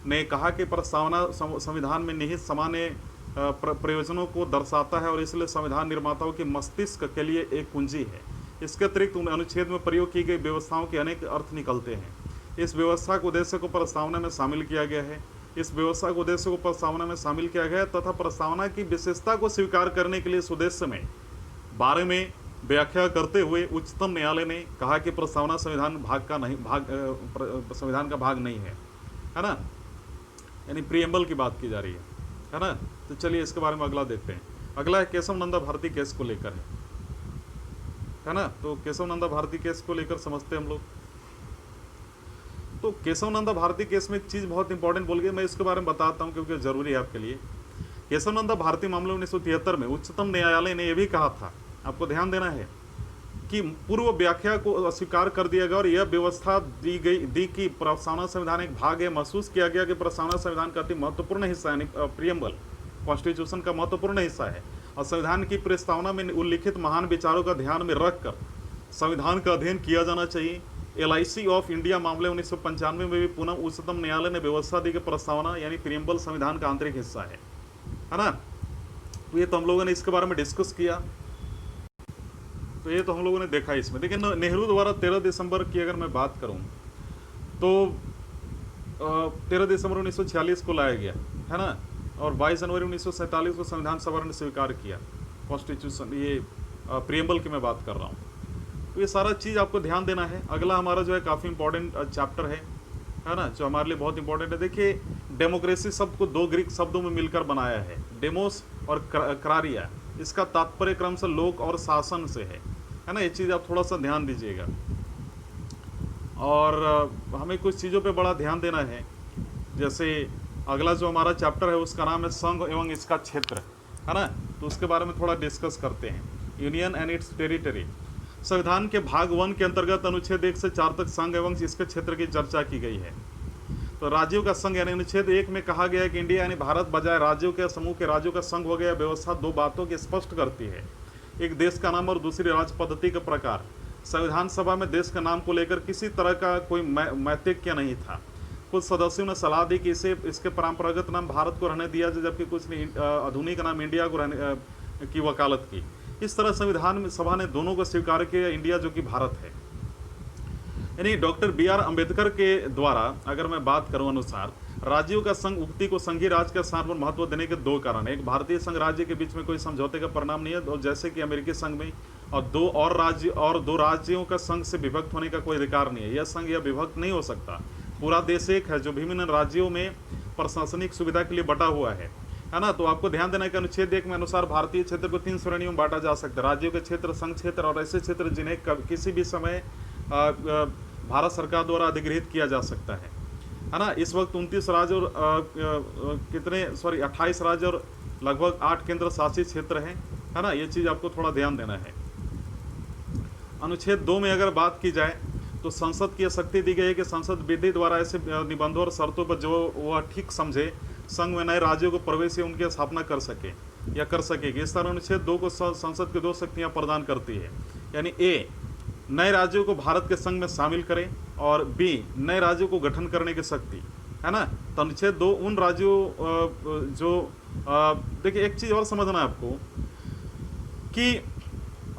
ने कहा कि प्रस्तावना संविधान में निहित सामान्य प्रयोजनों को दर्शाता है और इसलिए संविधान निर्माताओं के मस्तिष्क के लिए एक कुंजी है। इसके अतिरिक्त अनुच्छेद में प्रयोग की गई व्यवस्थाओं के अनेक अर्थ निकलते हैं। इस व्यवस्था के उद्देश्य को प्रस्तावना में शामिल किया गया है तथा प्रस्तावना की विशेषता को स्वीकार करने के लिए इस उद्देश्य में बारे में व्याख्या करते हुए उच्चतम न्यायालय ने कहा कि प्रस्तावना संविधान का भाग नहीं है ना, यानी प्रीएम्बल की बात की जा रही है ना। तो चलिए इसके बारे में अगला देखते हैं। अगला है केशव नंदा भारती केस को लेकर है ना। तो केशव नंदा भारती केस को लेकर समझते हैं हम लोग। तो केशव नंदा भारती केस में एक चीज़ बहुत इंपॉर्टेंट बोल गई, मैं इसके बारे में बताता हूँ क्योंकि जरूरी है आपके लिए। केशव नंदा भारती मामले 1973 में उच्चतम न्यायालय ने यह भी कहा था, आपको ध्यान देना है, कि पूर्व व्याख्या को अस्वीकार कर दिया गया और यह व्यवस्था दी कि प्रस्तावना संविधान एक भाग है। महसूस किया गया कि प्रस्तावना संविधान का अति महत्वपूर्ण हिस्सा यानी प्रीएम्बल कॉन्स्टिट्यूशन का महत्वपूर्ण हिस्सा है और संविधान की प्रस्तावना में उल्लिखित महान विचारों का ध्यान में रखकर संविधान का अध्ययन किया जाना चाहिए। LIC ऑफ इंडिया मामले 1995 में भी पुनः उच्चतम न्यायालय ने व्यवस्था दी कि प्रस्तावना यानी प्रीएम्बल संविधान का आंतरिक हिस्सा है ना। तो ये तो हम लोगों ने इसके बारे में डिस्कस किया, तो ये तो हम लोगों ने देखा इसमें। लेकिन नेहरू द्वारा 13 दिसंबर की अगर मैं बात करूं तो 13 दिसंबर 1946 को लाया गया है ना, और 22 जनवरी 1947 को संविधान सभा ने स्वीकार किया कॉन्स्टिट्यूशन, ये प्रीएम्बल की मैं बात कर रहा हूँ। तो ये सारा चीज़ आपको ध्यान देना है। अगला हमारा जो है काफ़ी इंपॉर्टेंट चैप्टर है ना, जो हमारे लिए बहुत इंपॉर्टेंट है। देखिए डेमोक्रेसी शब्द को दो ग्रीक शब्दों में मिलकर बनाया है, डेमोस और क्रारिया। इसका तात्पर्य क्रम से लोक और शासन से है ना। ये चीज़ आप थोड़ा सा ध्यान दीजिएगा और हमें कुछ चीज़ों पे बड़ा ध्यान देना है। जैसे अगला जो हमारा चैप्टर है उसका नाम है संघ एवं इसका क्षेत्र है ना, तो उसके बारे में थोड़ा डिस्कस करते हैं। Union and it's territory. संविधान के भाग 1 के अंतर्गत अनुच्छेद 1 से 4 तक संघ एवं इसके क्षेत्र की चर्चा की गई है। तो राज्यों का संघ यानी अनुच्छेद 1 में कहा गया है कि इंडिया यानी भारत बजाय राज्यों के समूह के राज्यों का संघ हो गया। व्यवस्था दो बातों की स्पष्ट करती है, एक देश का नाम और दूसरी राज्य पद्धति का प्रकार। संविधान सभा में देश का नाम को लेकर किसी तरह का कोई मैत्रिक्य नहीं था। कुछ सदस्यों ने सलाह दी कि इसके परंपरागत नाम भारत को रहने दिया जाए, जबकि कुछ ने आधुनिक नाम इंडिया को रहने की वकालत की। इस तरह संविधान सभा ने दोनों को स्वीकार किया, इंडिया जो कि भारत है। यानी डॉक्टर BR अम्बेडकर के द्वारा अगर मैं बात करूं अनुसार राज्यों का संघ उक्ति को संघीय राज्य के स्थान पर महत्व देने के दो कारण है। एक, भारतीय संघ राज्य के बीच में कोई समझौते का परिणाम नहीं है, और जैसे कि अमेरिकी संघ में, और दो राज्यों का संघ से विभक्त होने का कोई अधिकार नहीं है। यह संघ या विभक्त नहीं हो सकता। पूरा देश एक है जो विभिन्न राज्यों में प्रशासनिक सुविधा के लिए बटा हुआ है ना। तो आपको ध्यान देना है कि अनुच्छेद 1 में अनुसार भारतीय क्षेत्र को 3 श्रेणियों में बांटा जा सकता है। राज्यों के क्षेत्र, संघ क्षेत्र और ऐसे क्षेत्र जिन्हें किसी भी समय भारत सरकार द्वारा अधिगृहित किया जा सकता है ना। इस वक्त 29 राज्य और 28 राज्य और लगभग 8 केंद्र शासित क्षेत्र हैं है ना। ये चीज़ आपको थोड़ा ध्यान देना है। अनुच्छेद 2 में अगर बात की जाए तो संसद की शक्ति दी गई है कि संसद विधि द्वारा ऐसे निबंधों और शर्तों पर जो वह ठीक समझे संघ में नए राज्यों को प्रवेश या उनकी स्थापना कर सके या कर सकेगी। इस तरह अनुच्छेद 2 को संसद की 2 शक्तियां प्रदान करती है, यानी A, नए राज्यों को भारत के संघ में शामिल करें, और B, नए राज्यों को गठन करने की शक्ति है ना। तो अनुच्छेद 2 उन राज्यों जो देखिए एक चीज़ और समझना है आपको कि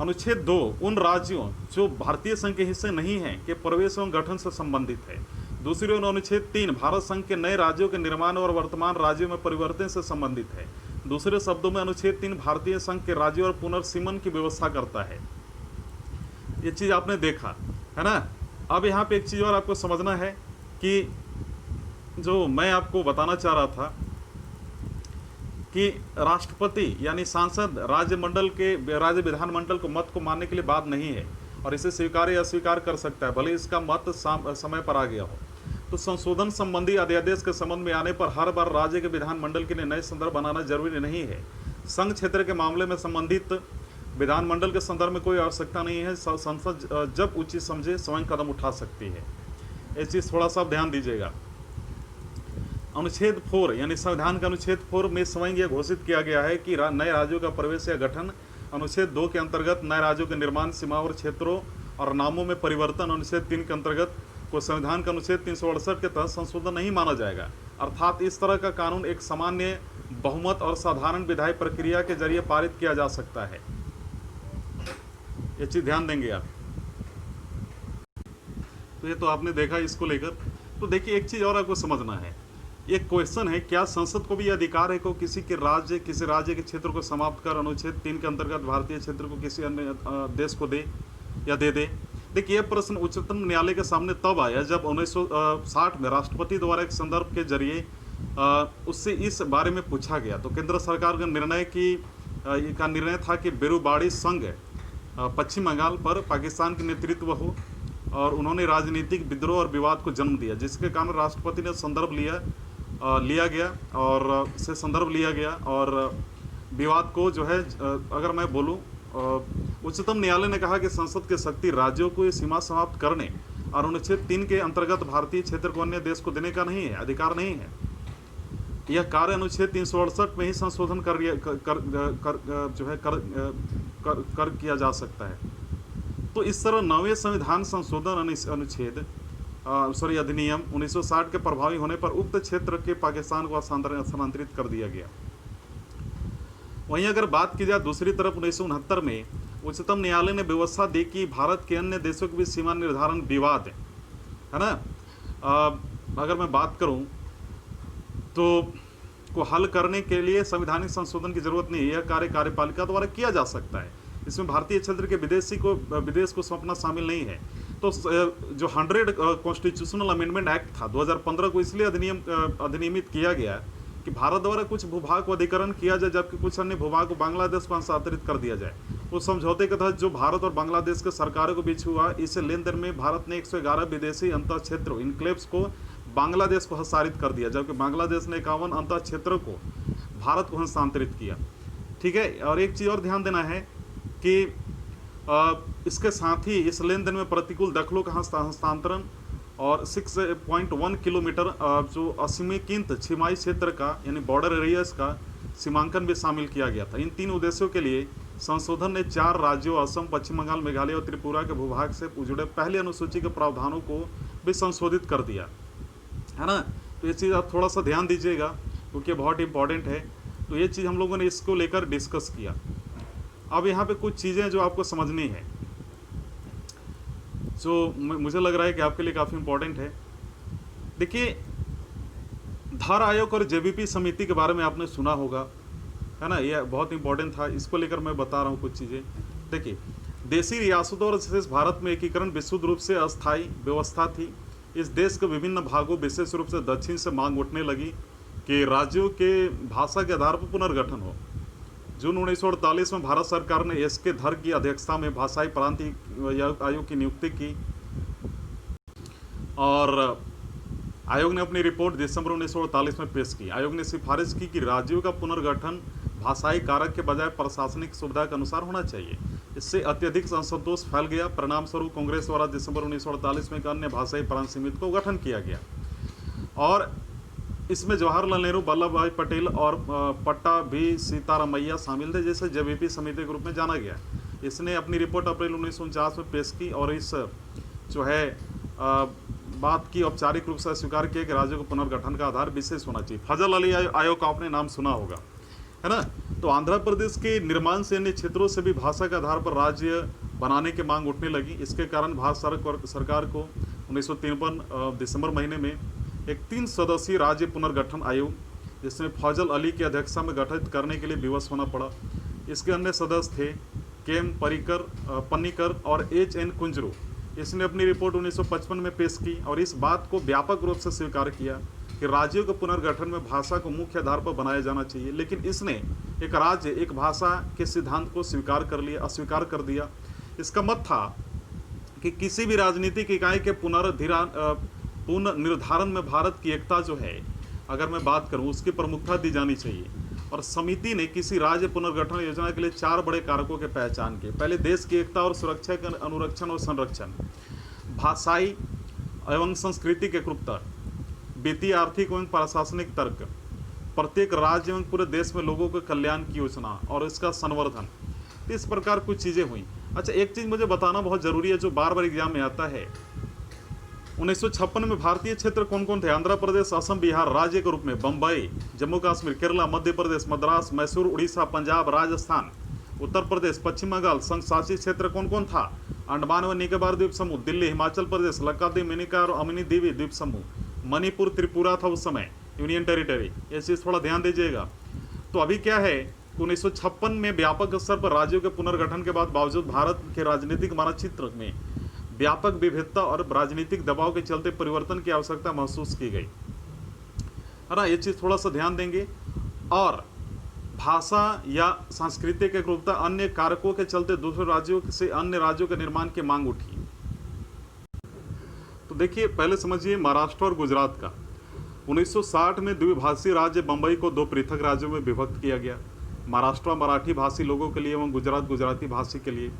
अनुच्छेद 2 उन राज्यों जो भारतीय संघ के हिस्से नहीं हैं के प्रवेश एवं गठन से संबंधित है। दूसरी ओर अनुच्छेद 3 भारत संघ के नए राज्यों के निर्माण और वर्तमान राज्यों में परिवर्तन से संबंधित है। दूसरे शब्दों में अनुच्छेद 3 भारतीय संघ के राज्यों और पुनर्सीमन की व्यवस्था करता है। ये चीज़ आपने देखा है ना। अब यहाँ पे एक चीज़ और आपको समझना है कि जो मैं आपको बताना चाह रहा था कि राष्ट्रपति यानी सांसद राज्य विधानमंडल को मत को मानने के लिए बात नहीं है और इसे स्वीकार या अस्वीकार कर सकता है, भले इसका मत समय पर आ गया हो। तो संशोधन संबंधी अध्यादेश के संबंध में आने पर हर बार राज्य के विधानमंडल के लिए नए संदर्भ बनाना जरूरी नहीं है। संघ क्षेत्र के मामले में संबंधित विधानमंडल के संदर्भ में कोई आवश्यकता नहीं है। संसद जब उचित समझे स्वयं कदम उठा सकती है। ये चीज़ थोड़ा सा ध्यान दीजिएगा। अनुच्छेद 4 यानी संविधान के अनुच्छेद 4 में स्वयं यह घोषित किया गया है कि नए राज्यों का प्रवेश या गठन। अनुच्छेद 2 के अंतर्गत नए राज्यों के निर्माण, सीमाओं और क्षेत्रों और नामों में परिवर्तन। अनुच्छेद 3 के अंतर्गत को संविधान के अनुच्छेद 368 के तहत संशोधन नहीं माना जाएगा। अर्थात इस तरह का कानून एक सामान्य बहुमत और साधारण विधायी प्रक्रिया के जरिए पारित किया जा सकता है। ये चीज ध्यान देंगे आप। तो ये तो आपने देखा इसको लेकर। तो देखिए एक चीज और आपको समझना है, एक क्वेश्चन है, क्या संसद को भी अधिकार है को किसी राज्य के क्षेत्र को समाप्त कर अनुच्छेद 3 के अंतर्गत भारतीय क्षेत्र को किसी अन्य देश को दे या दे दे। देखिए यह प्रश्न उच्चतम न्यायालय के सामने तब आया जब 1960 में राष्ट्रपति द्वारा एक संदर्भ के जरिए उससे इस बारे में पूछा गया। तो केंद्र सरकार का निर्णय था कि बेरुबाड़ी संघ पश्चिम बंगाल पर पाकिस्तान की नेतृत्व हो, और उन्होंने राजनीतिक विद्रोह और विवाद को जन्म दिया, जिसके कारण राष्ट्रपति ने संदर्भ लिया गया और विवाद को जो है अगर मैं बोलूँ, उच्चतम न्यायालय ने कहा कि संसद की शक्ति राज्यों को ये सीमा समाप्त करने और अनुच्छेद 3 के अंतर्गत भारतीय क्षेत्र को अन्य देश को देने का नहीं है, अधिकार नहीं है। यह कार्य अनुच्छेद 368 में ही संशोधन किया जा सकता है। तो इस तरह 9वें संविधान संशोधन अधिनियम 1960 के प्रभावी होने पर उक्त क्षेत्र के पाकिस्तान को स्थानांतरित कर दिया गया। वहीं अगर बात की जाए दूसरी तरफ 1969 में उच्चतम न्यायालय ने व्यवस्था दी कि भारत के अन्य देशों के बीच सीमा निर्धारण विवाद है ना, अगर मैं बात करूं तो को हल करने के लिए संवैधानिक संशोधन की जरूरत नहीं है। यह कार्य कार्यपालिका द्वारा किया जा सकता है। इसमें भारतीय क्षेत्र के विदेश को सौंपना शामिल नहीं है। तो जो 100 कॉन्स्टिट्यूशनल अमेंडमेंट एक्ट था 2015 को इसलिए अधिनियमित किया गया कि भारत द्वारा कुछ भूभाग को अधिग्रहण किया जाए, जबकि कुछ अन्य भूभाग को बांग्लादेश को हस्तांतरित कर दिया जाए। उस समझौते के तहत जो भारत और बांग्लादेश के सरकारों के बीच हुआ, इस लेन देन में भारत ने 111 विदेशी अंतर क्षेत्रों इनक्लेव्स को बांग्लादेश को हस्तांतरित कर दिया, जबकि बांग्लादेश ने 51 अंतर क्षेत्रों को भारत को हस्तांतरित किया। ठीक है। और एक चीज़ और ध्यान देना है कि इसके साथ ही इस लेन देन में प्रतिकूल दखलों का हस्तांतरण और 6.1 किलोमीटर जो असीमित छिमाई क्षेत्र का यानी बॉर्डर एरियाज का सीमांकन भी शामिल किया गया था। इन 3 उद्देश्यों के लिए संशोधन ने 4 राज्यों असम, पश्चिम बंगाल, मेघालय और त्रिपुरा के भूभाग से जुड़े पहले अनुसूची के प्रावधानों को भी संशोधित कर दिया, है ना। तो ये चीज़ आप थोड़ा सा ध्यान दीजिएगा क्योंकि बहुत इंपॉर्टेंट है। तो ये चीज़ हम लोगों ने इसको लेकर डिस्कस किया। अब यहाँ पे कुछ चीज़ें जो आपको समझनी है, जो मुझे लग रहा है कि आपके लिए काफ़ी इंपॉर्टेंट है। देखिए धार आयोग और जेबीपी समिति के बारे में आपने सुना होगा, है ना। यह बहुत इंपॉर्टेंट था, इसको लेकर मैं बता रहा हूँ कुछ चीज़ें। देखिए देशी रियासतों और शेष भारत में एकीकरण विशुद्ध रूप से अस्थायी व्यवस्था थी। इस देश के विभिन्न भागों, विशेष रूप से दक्षिण से मांग उठने लगी कि राज्यों के भाषा के आधार पर पुनर्गठन हो। जून 1948 में भारत सरकार ने एस.के. धर की अध्यक्षता में भाषाई प्रांतीय आयोग की नियुक्ति की और आयोग ने अपनी रिपोर्ट दिसंबर 1948 में पेश की। आयोग ने सिफारिश की कि राज्यों का पुनर्गठन भाषाई कारक के बजाय प्रशासनिक सुविधा के अनुसार होना चाहिए। इससे अत्यधिक असंतोष फैल गया। परिणाम स्वरूप कांग्रेस द्वारा दिसंबर 1948 में एक अन्य भाषाई प्रांत समिति को गठन किया गया और इसमें जवाहरलाल नेहरू, वल्लभ भाई पटेल और पट्टाभी सीतारामैया शामिल थे, जैसे जेबीपी समिति के रूप में जाना गया। इसने अपनी रिपोर्ट अप्रैल 1949 में पेश की और इस जो है बात की औपचारिक रूप से स्वीकार किया कि राज्यों को पुनर्गठन का आधार विशेष होना चाहिए। फजल अली आयोग का आपने नाम सुना होगा, है ना। तो आंध्र प्रदेश के निर्माण से अन्य क्षेत्रों से भी भाषा के आधार पर राज्य बनाने की मांग उठने लगी। इसके कारण भारत सरकार को 1953 दिसंबर महीने में एक 3 सदस्यीय राज्य पुनर्गठन आयोग, जिसमें फजल अली की अध्यक्षता में गठित करने के लिए विवश होना पड़ा। इसके अन्य सदस्य थे केएम पन्नीकर और एच.एन. कुंजरू। इसने अपनी रिपोर्ट 1955 में पेश की और इस बात को व्यापक रूप से स्वीकार किया कि राज्यों के पुनर्गठन में भाषा को मुख्य आधार पर बनाया जाना चाहिए, लेकिन इसने एक राज्य एक भाषा के सिद्धांत को अस्वीकार कर दिया। इसका मत था कि किसी भी राजनीतिक इकाई के पुनर्निर्धारण में भारत की एकता जो है, अगर मैं बात करूं, उसकी प्रमुखता दी जानी चाहिए और समिति ने किसी राज्य पुनर्गठन योजना के लिए 4 बड़े कारकों की पहचान की। पहले देश की एकता और सुरक्षा का अनुरक्षण और संरक्षण, भाषाई एवं सांस्कृतिक एकरूपता, वित्तीय आर्थिक एवं प्रशासनिक तर्क, प्रत्येक राज्य एवं पूरे देश में लोगों के कल्याण की योजना और इसका संवर्धन। इस प्रकार कुछ चीज़ें हुई। अच्छा, एक चीज़ मुझे बताना बहुत ज़रूरी है जो बार बार एग्जाम में आता है। 1956 में भारतीय क्षेत्र कौन कौन थे? आंध्र प्रदेश, असम, बिहार राज्य के रूप में, बम्बई, जम्मू कश्मीर, केरला, मध्य प्रदेश, मद्रास, मैसूर, उड़ीसा, पंजाब, राजस्थान, उत्तर प्रदेश, पश्चिम बंगाल। संघ शासित क्षेत्र कौन कौन था? अंडमान व निकोबार द्वीप समूह, दिल्ली, हिमाचल प्रदेश, लक्षद्वीप, मिनिका और अमिनी द्वीप द्वीप समूह, मणिपुर, त्रिपुरा था उस समय यूनियन टेरिटरी। ये चीज़ थोड़ा ध्यान दीजिएगा। तो अभी क्या है, 1956 में व्यापक स्तर पर राज्यों के पुनर्गठन के बाद बावजूद भारत के राजनीतिक मानचित्र में व्यापक विविधता और राजनीतिक दबाव के चलते परिवर्तन की आवश्यकता महसूस की गई, है ना। ये चीज़ थोड़ा सा ध्यान देंगे। और भाषा या सांस्कृतिक एकरूपता अन्य कारकों के चलते दूसरे राज्यों से अन्य राज्यों के निर्माण की मांग उठी। तो देखिए, पहले समझिए महाराष्ट्र और गुजरात का। 1960 में द्विभाषी राज्य बम्बई को 2 पृथक राज्यों में विभक्त किया गया। महाराष्ट्र मराठी भाषी लोगों के लिए एवं गुजरात गुजराती भाषी के लिए।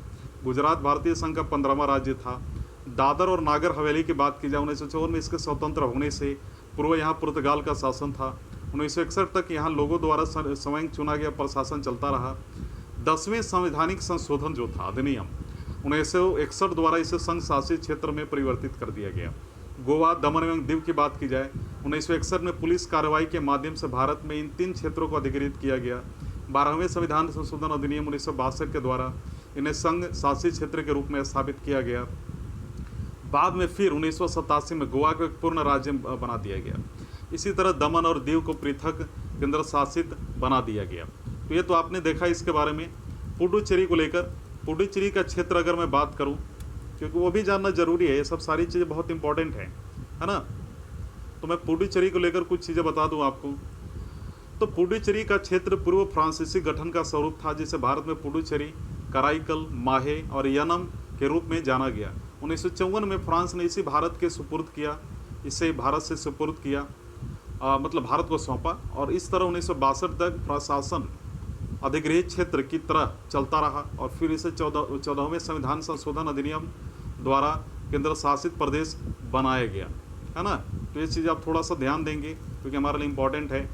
गुजरात भारतीय संघ का 15वां राज्य था। दादर और नागर हवेली की बात की जाए 1954 में इसके स्वतंत्र होने से पूर्व यहाँ पुर्तगाल का शासन था। 1961 तक यहाँ लोगों द्वारा स्वयं चुना गया प्रशासन चलता रहा। 10वें संवैधानिक संशोधन जो था अधिनियम 1961 द्वारा इसे संघ शासित क्षेत्र में परिवर्तित कर दिया गया। गोवा, दमन एवं दीव की बात की जाए 1961 में पुलिस कार्रवाई के माध्यम से भारत में इन 3 क्षेत्रों को अधिकृत किया गया। 12वें संविधान संशोधन अधिनियम 1962 के द्वारा इन्हें संघ शासित क्षेत्र के रूप में स्थापित किया गया। बाद में फिर 1987 में गोवा को एक पूर्ण राज्य बना दिया गया। इसी तरह दमन और दीव को पृथक केंद्र शासित बना दिया गया। तो ये तो आपने देखा इसके बारे में। पुडुचेरी को लेकर, पुडुचेरी का क्षेत्र अगर मैं बात करूं, क्योंकि वो भी जानना जरूरी है, ये सब सारी चीज़ें बहुत इंपॉर्टेंट है ना। तो मैं पुडुचेरी को लेकर कुछ चीज़ें बता दूं आपको। तो पुडुचेरी का क्षेत्र पूर्व फ्रांसीसी गठन का स्वरूप था, जिसे भारत में पुडुचेरी, कराईकल, माहे और यनम के रूप में जाना गया। 1954 में फ्रांस ने इसे भारत के सुपुर्द किया, इसे भारत से सुपुर्द किया, मतलब भारत को सौंपा। और इस तरह 1962 तक प्रशासन अधिगृहित क्षेत्र की तरह चलता रहा और फिर इसे 14वें संविधान संशोधन अधिनियम द्वारा केंद्र शासित प्रदेश बनाया गया, है ना। तो ये चीज़ आप थोड़ा सा ध्यान देंगे क्योंकि हमारे लिए इम्पोर्टेंट है।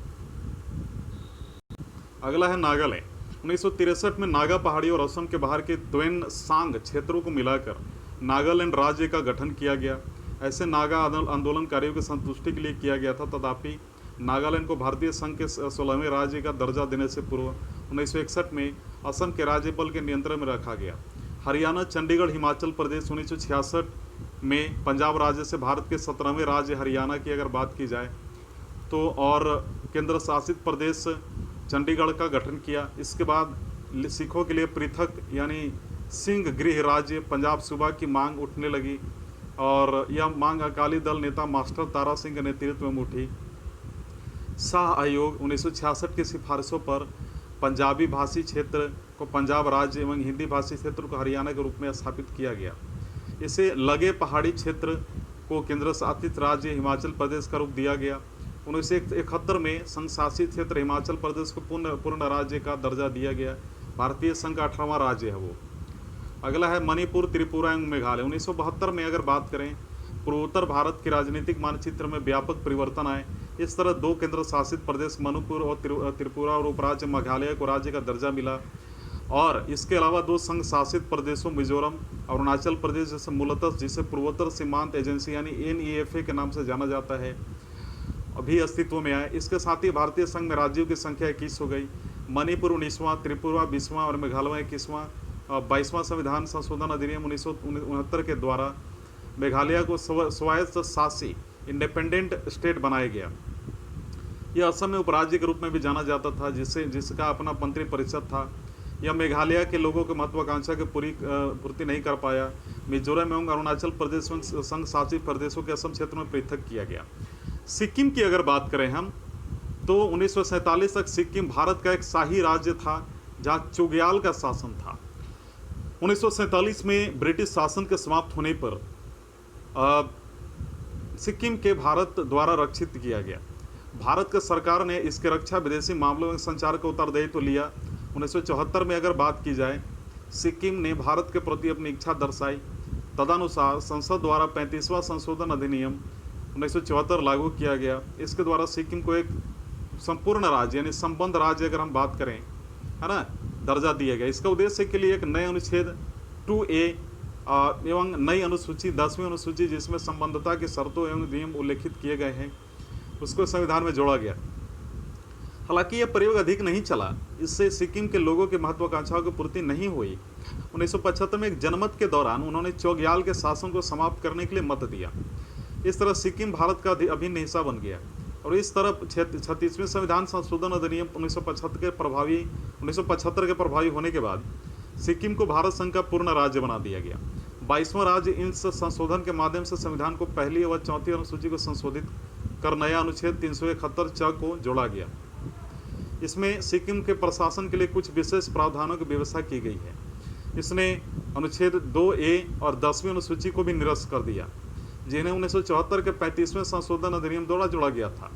अगला है नागालैंड। 1963 में नागा पहाड़ी और असम के बाहर के त्वेन सांग क्षेत्रों को मिलाकर नागालैंड राज्य का गठन किया गया। ऐसे नागा आंदोलनकारियों की संतुष्टि के लिए किया गया था। तथापि नागालैंड को भारतीय संघ के 16वें राज्य का दर्जा देने से पूर्व 1961 में असम के राज्यपाल के नियंत्रण में रखा गया। हरियाणा, चंडीगढ़, हिमाचल प्रदेश 1966 में पंजाब राज्य से भारत के 17वें राज्य हरियाणा की अगर बात की जाए तो, और केंद्र शासित प्रदेश चंडीगढ़ का गठन किया। इसके बाद सिखों के लिए पृथक यानी सिंह गृह राज्य पंजाब सूबा की मांग उठने लगी और यह मांग अकाली दल नेता मास्टर तारा सिंह के नेतृत्व में उठी। शाह आयोग 1966 की सिफारिशों पर पंजाबी भाषी क्षेत्र को पंजाब राज्य एवं हिंदी भाषी क्षेत्र को हरियाणा के रूप में स्थापित किया गया। इसे लगे पहाड़ी क्षेत्र को केंद्र शासित राज्य हिमाचल प्रदेश का रूप दिया गया। 1971 में संघ शासित क्षेत्र हिमाचल प्रदेश को पूर्ण राज्य का दर्जा दिया गया। भारतीय संघ का 18वां राज्य है वो। अगला है मणिपुर, त्रिपुरा एवं मेघालय। 1972 में अगर बात करें, पूर्वोत्तर भारत के राजनीतिक मानचित्र में व्यापक परिवर्तन आए। इस तरह 2 केंद्र शासित प्रदेश मणिपुर और त्रिपुरा और उपराज्य मेघालय को राज्य का दर्जा मिला। और इसके अलावा 2 संघ शासित प्रदेशों मिजोरम और अरुणाचल प्रदेश जैसे मूलतः जिसे पूर्वोत्तर सीमांत एजेंसी यानी NEFA के नाम से जाना जाता है अभी अस्तित्व में आए। इसके साथ ही भारतीय संघ में राज्यों की संख्या 21 हो गई। मणिपुर 19वां, त्रिपुरा 20वां और मेघालय 21वां। 22वां संविधान संशोधन अधिनियम 1969 के द्वारा मेघालय को स्वायत्त शासी इंडिपेंडेंट स्टेट बनाया गया। यह असम में उपराज्य के रूप में भी जाना जाता था, जिसका अपना मंत्री परिषद था। यह मेघालय के लोगों की महत्वाकांक्षा की पूर्ति नहीं कर पाया। मिजोरम एवं अरुणाचल प्रदेश संघ शासित प्रदेशों के असम क्षेत्र में पृथक किया गया। सिक्किम की अगर बात करें हम तो 1947 तक सिक्किम भारत का एक शाही राज्य था जहां चुग्याल का शासन था। 1947 में ब्रिटिश शासन के समाप्त होने पर सिक्किम के भारत द्वारा रक्षित किया गया। भारत की सरकार ने इसके रक्षा, विदेशी मामलों में संचार का उत्तरदायित्व लिया। 1974 में अगर बात की जाए, सिक्किम ने भारत के प्रति अपनी इच्छा दर्शाई। तदनुसार संसद द्वारा 35वां संशोधन अधिनियम 1974 लागू किया गया। इसके द्वारा सिक्किम को एक संपूर्ण राज्य यानी संबद्ध राज्य अगर हम बात करें, है ना, दर्जा दिया गया। इसका उद्देश्य के लिए एक नए अनुच्छेद 2A एवं नई अनुसूची 10वीं अनुसूची जिसमें संबद्धता की शर्तों एवं नियम उल्लेखित किए गए हैं, उसको संविधान में जोड़ा गया। हालांकि यह प्रयोग अधिक नहीं चला, इससे सिक्किम के लोगों की महत्वाकांक्षाओं की पूर्ति नहीं हुई। 1975 में एक जनमत के दौरान उन्होंने चौग्याल के शासन को समाप्त करने के लिए मत दिया। इस तरह सिक्किम भारत का अभिन्न हिस्सा बन गया। और इस तरह 36वें संविधान संशोधन अधिनियम 1975 के प्रभावी होने के बाद सिक्किम को भारत संघ का पूर्ण राज्य बना दिया गया। 22वां राज्य इस संशोधन के माध्यम से संविधान को पहली व चौथी अनुसूची को संशोधित कर नया अनुच्छेद 371 को जोड़ा गया। इसमें सिक्किम के प्रशासन के लिए कुछ विशेष प्रावधानों की व्यवस्था की गई है। इसने अनुच्छेद 2A और 10वीं अनुसूची को भी निरस्त कर दिया, जिन्हें 1974 के 35वें संशोधन अधिनियम द्वारा जोड़ा गया था।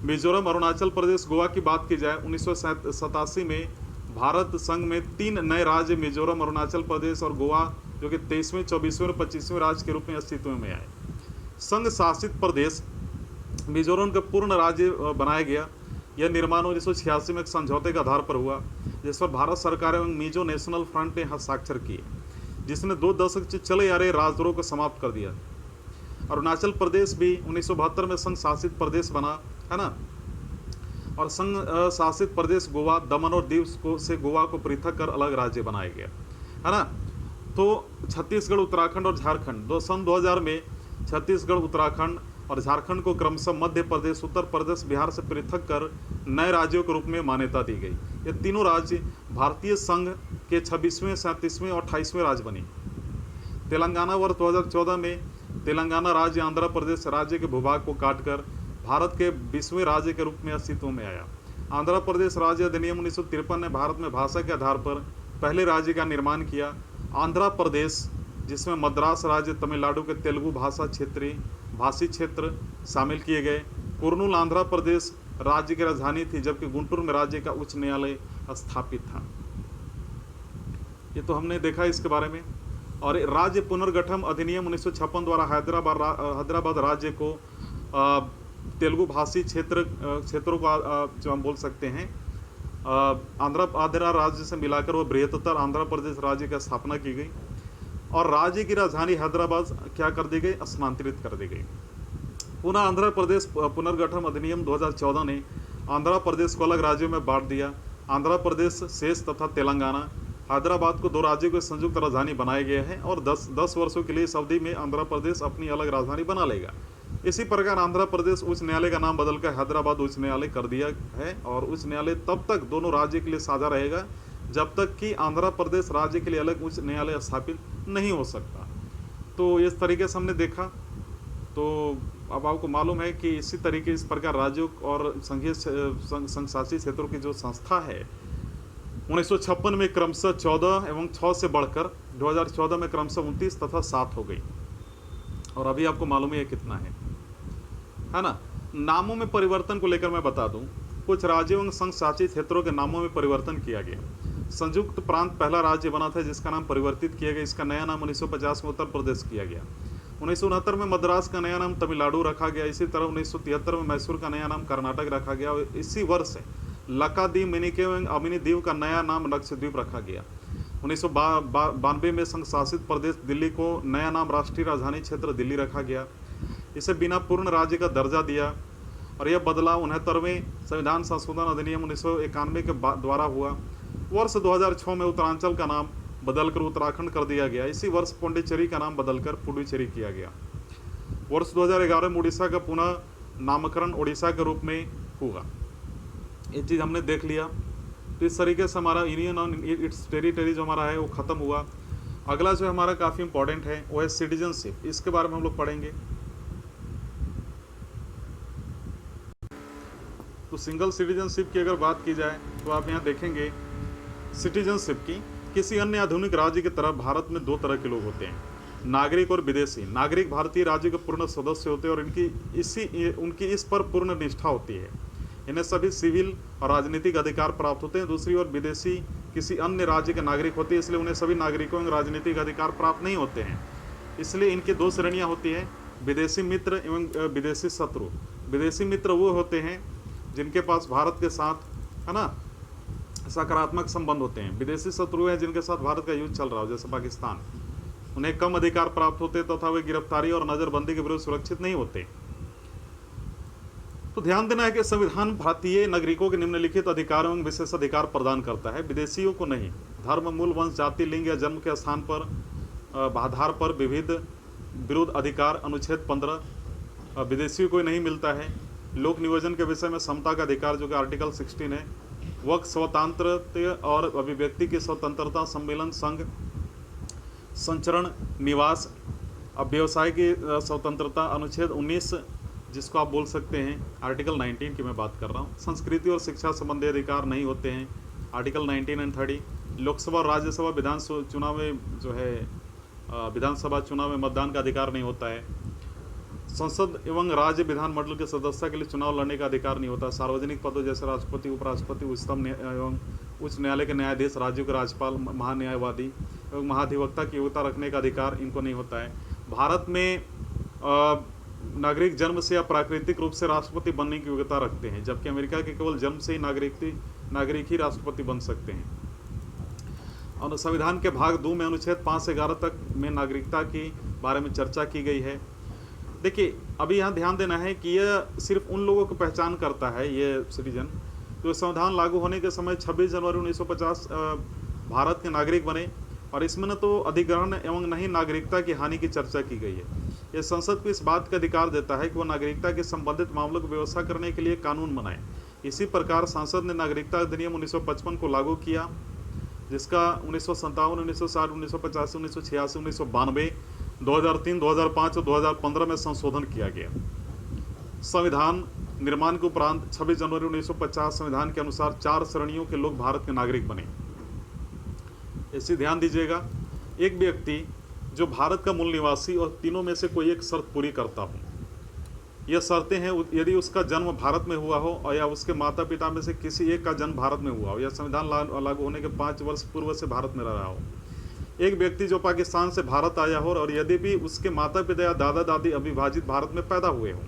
मिजोरम, अरुणाचल प्रदेश, गोवा की बात की जाए, 1987 में भारत संघ में 3 नए राज्य मिजोरम, अरुणाचल प्रदेश और गोवा, जो कि 23वें, 24वें और 25वें राज्य के रूप में अस्तित्व में आए। संघ शासित प्रदेश मिजोरम का पूर्ण राज्य बनाया गया। यह निर्माण 1986 में एक समझौते के आधार पर हुआ, जिस पर भारत सरकार एवं मिजो नेशनल फ्रंट ने हस्ताक्षर किए, जिसने 2 दशक से चले आ रहे राजद्रोह को समाप्त कर दिया। अरुणाचल प्रदेश भी 1972 में संघ शासित प्रदेश बना, है ना, और संघ शासित प्रदेश गोवा, दमन और दीव से गोवा को पृथक कर अलग राज्य बनाया गया, है ना। तो छत्तीसगढ़, उत्तराखंड और झारखंड, सन 2000 में छत्तीसगढ़, उत्तराखंड और झारखंड को क्रमशः मध्य प्रदेश, उत्तर प्रदेश, बिहार से पृथक कर नए राज्यों के रूप में मान्यता दी गई। ये तीनों राज्य भारतीय संघ के 26वें, 37वें और 28वें राज्य बने। तेलंगाना वर्ष 2014 में तेलंगाना राज्य आंध्र प्रदेश राज्य के भूभाग को काटकर भारत के 20वें राज्य के रूप में अस्तित्व में आया। आंध्र प्रदेश राज्य अधिनियम 1953 ने भारत में भाषा के आधार पर पहले राज्य का निर्माण किया। आंध्र प्रदेश, जिसमें मद्रास राज्य, तमिलनाडु के तेलुगु भाषी क्षेत्र शामिल किए गए। कुर्नूल आंध्र प्रदेश राज्य की राजधानी थी, जबकि गुंटूर में राज्य का उच्च न्यायालय स्थापित था। ये तो हमने देखा इसके बारे में। और राज्य पुनर्गठन अधिनियम 1956 द्वारा हैदराबाद राज्य को तेलुगु भाषी क्षेत्रों को जो हम बोल सकते हैं आंध्र राज्य से मिलाकर वो बृहत्तर आंध्र प्रदेश राज्य की स्थापना की गई और राज्य की राजधानी हैदराबाद क्या कर दी गई, स्थानांतरित कर दी गई। पुनः आंध्र प्रदेश पुनर्गठन अधिनियम 2014 ने आंध्र प्रदेश को अलग राज्यों में बांट दिया। आंध्र प्रदेश, शेष तथा तेलंगाना, हैदराबाद को 2 राज्यों के संयुक्त राजधानी बनाया गया है और 10 वर्षों के लिए इस अवधि में आंध्र प्रदेश अपनी अलग राजधानी बना लेगा। इसी प्रकार आंध्र प्रदेश उच्च न्यायालय का नाम बदलकर हैदराबाद उच्च न्यायालय कर दिया है और उच्च न्यायालय तब तक दोनों राज्य के लिए साझा रहेगा जब तक कि आंध्र प्रदेश राज्य के लिए अलग उच्च न्यायालय स्थापित नहीं हो सकता। तो इस तरीके से हमने देखा। तो अब आपको मालूम है कि इसी तरीके इस प्रकार राज्यों और संघ शासित क्षेत्रों की जो संस्था है 1956 में क्रमशः 14 एवं 6 से बढ़कर 2014 में क्रमशः 29 तथा 7 हो गई और अभी आपको मालूम है कितना है ना। नामों में परिवर्तन को लेकर मैं बता दूं, कुछ राज्यों एवं संघ शासित क्षेत्रों के नामों में परिवर्तन किया गया। संयुक्त प्रांत पहला राज्य बना था जिसका नाम परिवर्तित किया गया। इसका नया नाम 1950 में उत्तर प्रदेश किया गया। 1969 में मद्रास का नया नाम तमिलनाडु रखा गया। इसी तरह 1973 में मैसूर का नया नाम कर्नाटक रखा गया। इसी वर्ष लक्काद्वीप, मिनिकॉय एवं अमिनी द्वीप का नया नाम लक्षद्वीप रखा गया। 1992 में संघ शासित प्रदेश दिल्ली को नया नाम राष्ट्रीय राजधानी क्षेत्र दिल्ली रखा गया। इसे बिना पूर्ण राज्य का दर्जा दिया और यह बदलाव 69वें संविधान संशोधन अधिनियम 1991 के द्वारा हुआ। वर्ष 2006 में उत्तरांचल का नाम बदलकर उत्तराखंड कर दिया गया। इसी वर्ष पुडुचेरी का नाम बदलकर पुडुचेरी किया गया। वर्ष 2011 में उड़ीसा का पुनः नामकरण ओडिशा के रूप में हुआ। ये चीज़ हमने देख लिया। तो इस तरीके से हमारा यूनियन ऑन इट्स टेरिटरी जो हमारा है वो ख़त्म हुआ। अगला जो हमारा काफ़ी इंपॉर्टेंट है वो है सिटीजनशिप। इसके बारे में हम लोग पढ़ेंगे। तो सिंगल सिटीजनशिप की अगर बात की जाए तो आप यहाँ देखेंगे सिटीजनशिप की किसी अन्य आधुनिक राज्य की तरह भारत में 2 तरह के लोग होते हैं। नागरिक और विदेशी। नागरिक भारतीय राज्य के पूर्ण सदस्य होते हैं और उनकी इस पर पूर्ण निष्ठा होती है। इन्हें सभी सिविल और राजनीतिक अधिकार प्राप्त होते हैं। दूसरी ओर विदेशी किसी अन्य राज्य के नागरिक होते हैं, इसलिए उन्हें सभी नागरिकों एवं राजनीतिक अधिकार प्राप्त नहीं होते हैं। इसलिए इनकी दो श्रेणियां होती हैं, विदेशी मित्र एवं विदेशी शत्रु। विदेशी मित्र वो होते हैं जिनके पास भारत के साथ, है ना, सकारात्मक संबंध होते हैं। विदेशी शत्रु हैं जिनके साथ भारत का युद्ध चल रहा हो, जैसे पाकिस्तान। उन्हें कम अधिकार प्राप्त होते तथा वे गिरफ्तारी और नजरबंदी के विरुद्ध सुरक्षित नहीं होते। तो ध्यान देना है कि संविधान भारतीय नागरिकों के निम्नलिखित अधिकारों एवं विशेष अधिकार प्रदान करता है, विदेशियों को नहीं। धर्म, मूल, वंश, जाति, लिंग या जन्म के स्थान पर आधार पर विविध विरुद्ध अधिकार अनुच्छेद 15 विदेशियों को नहीं मिलता है। लोक नियोजन के विषय में समता का अधिकार जो कि आर्टिकल 16 है। वक्त स्वतंत्रता और अभिव्यक्ति की स्वतंत्रता, सम्मेलन, संघ, संचरण, निवास, अब व्यवसाय की स्वतंत्रता अनुच्छेद 19 जिसको आप बोल सकते हैं आर्टिकल 19 की मैं बात कर रहा हूँ। संस्कृति और शिक्षा संबंधी अधिकार नहीं होते हैं, आर्टिकल 19 एंड 30। लोकसभा और राज्यसभा विधानसभा चुनाव में जो है विधानसभा चुनाव में मतदान का अधिकार नहीं होता है। संसद एवं राज्य विधानमंडल के सदस्य के लिए चुनाव लड़ने का अधिकार नहीं होता। सार्वजनिक पदों जैसे राष्ट्रपति, उपराष्ट्रपति, उच्चतम एवं उच्च न्यायालय के न्यायाधीश, राज्यों के राज्यपाल, महान्यायवादी एवं महाधिवक्ता की योग्यता रखने का अधिकार इनको नहीं होता है। भारत में नागरिक जन्म से या प्राकृतिक रूप से राष्ट्रपति बनने की योग्यता रखते हैं, जबकि अमेरिका के केवल जन्म से ही नागरिक ही राष्ट्रपति बन सकते हैं। और संविधान के भाग 2 में अनुच्छेद 5 से 11 तक में नागरिकता के बारे में चर्चा की गई है। देखिए, अभी यहाँ ध्यान देना है कि यह सिर्फ उन लोगों को पहचान करता है, ये सिटीजन जो संविधान लागू होने के समय 26 जनवरी 1950 भारत के नागरिक बने, और इसमें न तो अधिग्रहण एवं न ही नागरिकता की हानि की चर्चा की गई है। यह संसद को इस बात का अधिकार देता है कि वह नागरिकता के संबंधित मामलों की व्यवस्था करने के लिए कानून बनाए। इसी प्रकार संसद ने नागरिकता अधिनियम 1955 को लागू किया, जिसका 1957, 1960, 1985, 1986, 1992, 2003, 2005 और 2015 में संशोधन किया गया। संविधान निर्माण के उपरांत 26 जनवरी 1950 संविधान के अनुसार 4 श्रेणियों के लोग भारत के नागरिक बने। इसे ध्यान दीजिएगा, एक व्यक्ति जो भारत का मूल निवासी और तीनों में से कोई एक शर्त पूरी करता हो। यह शर्तें हैं, यदि उसका जन्म भारत में हुआ हो और या उसके माता पिता में से किसी एक का जन्म भारत में हुआ हो, या संविधान लागू होने के 5 वर्ष पूर्व से भारत में रहा हो। एक व्यक्ति जो पाकिस्तान से भारत आया हो और यदि भी उसके माता पिता या दादा दादी अविभाजित भारत में पैदा हुए हों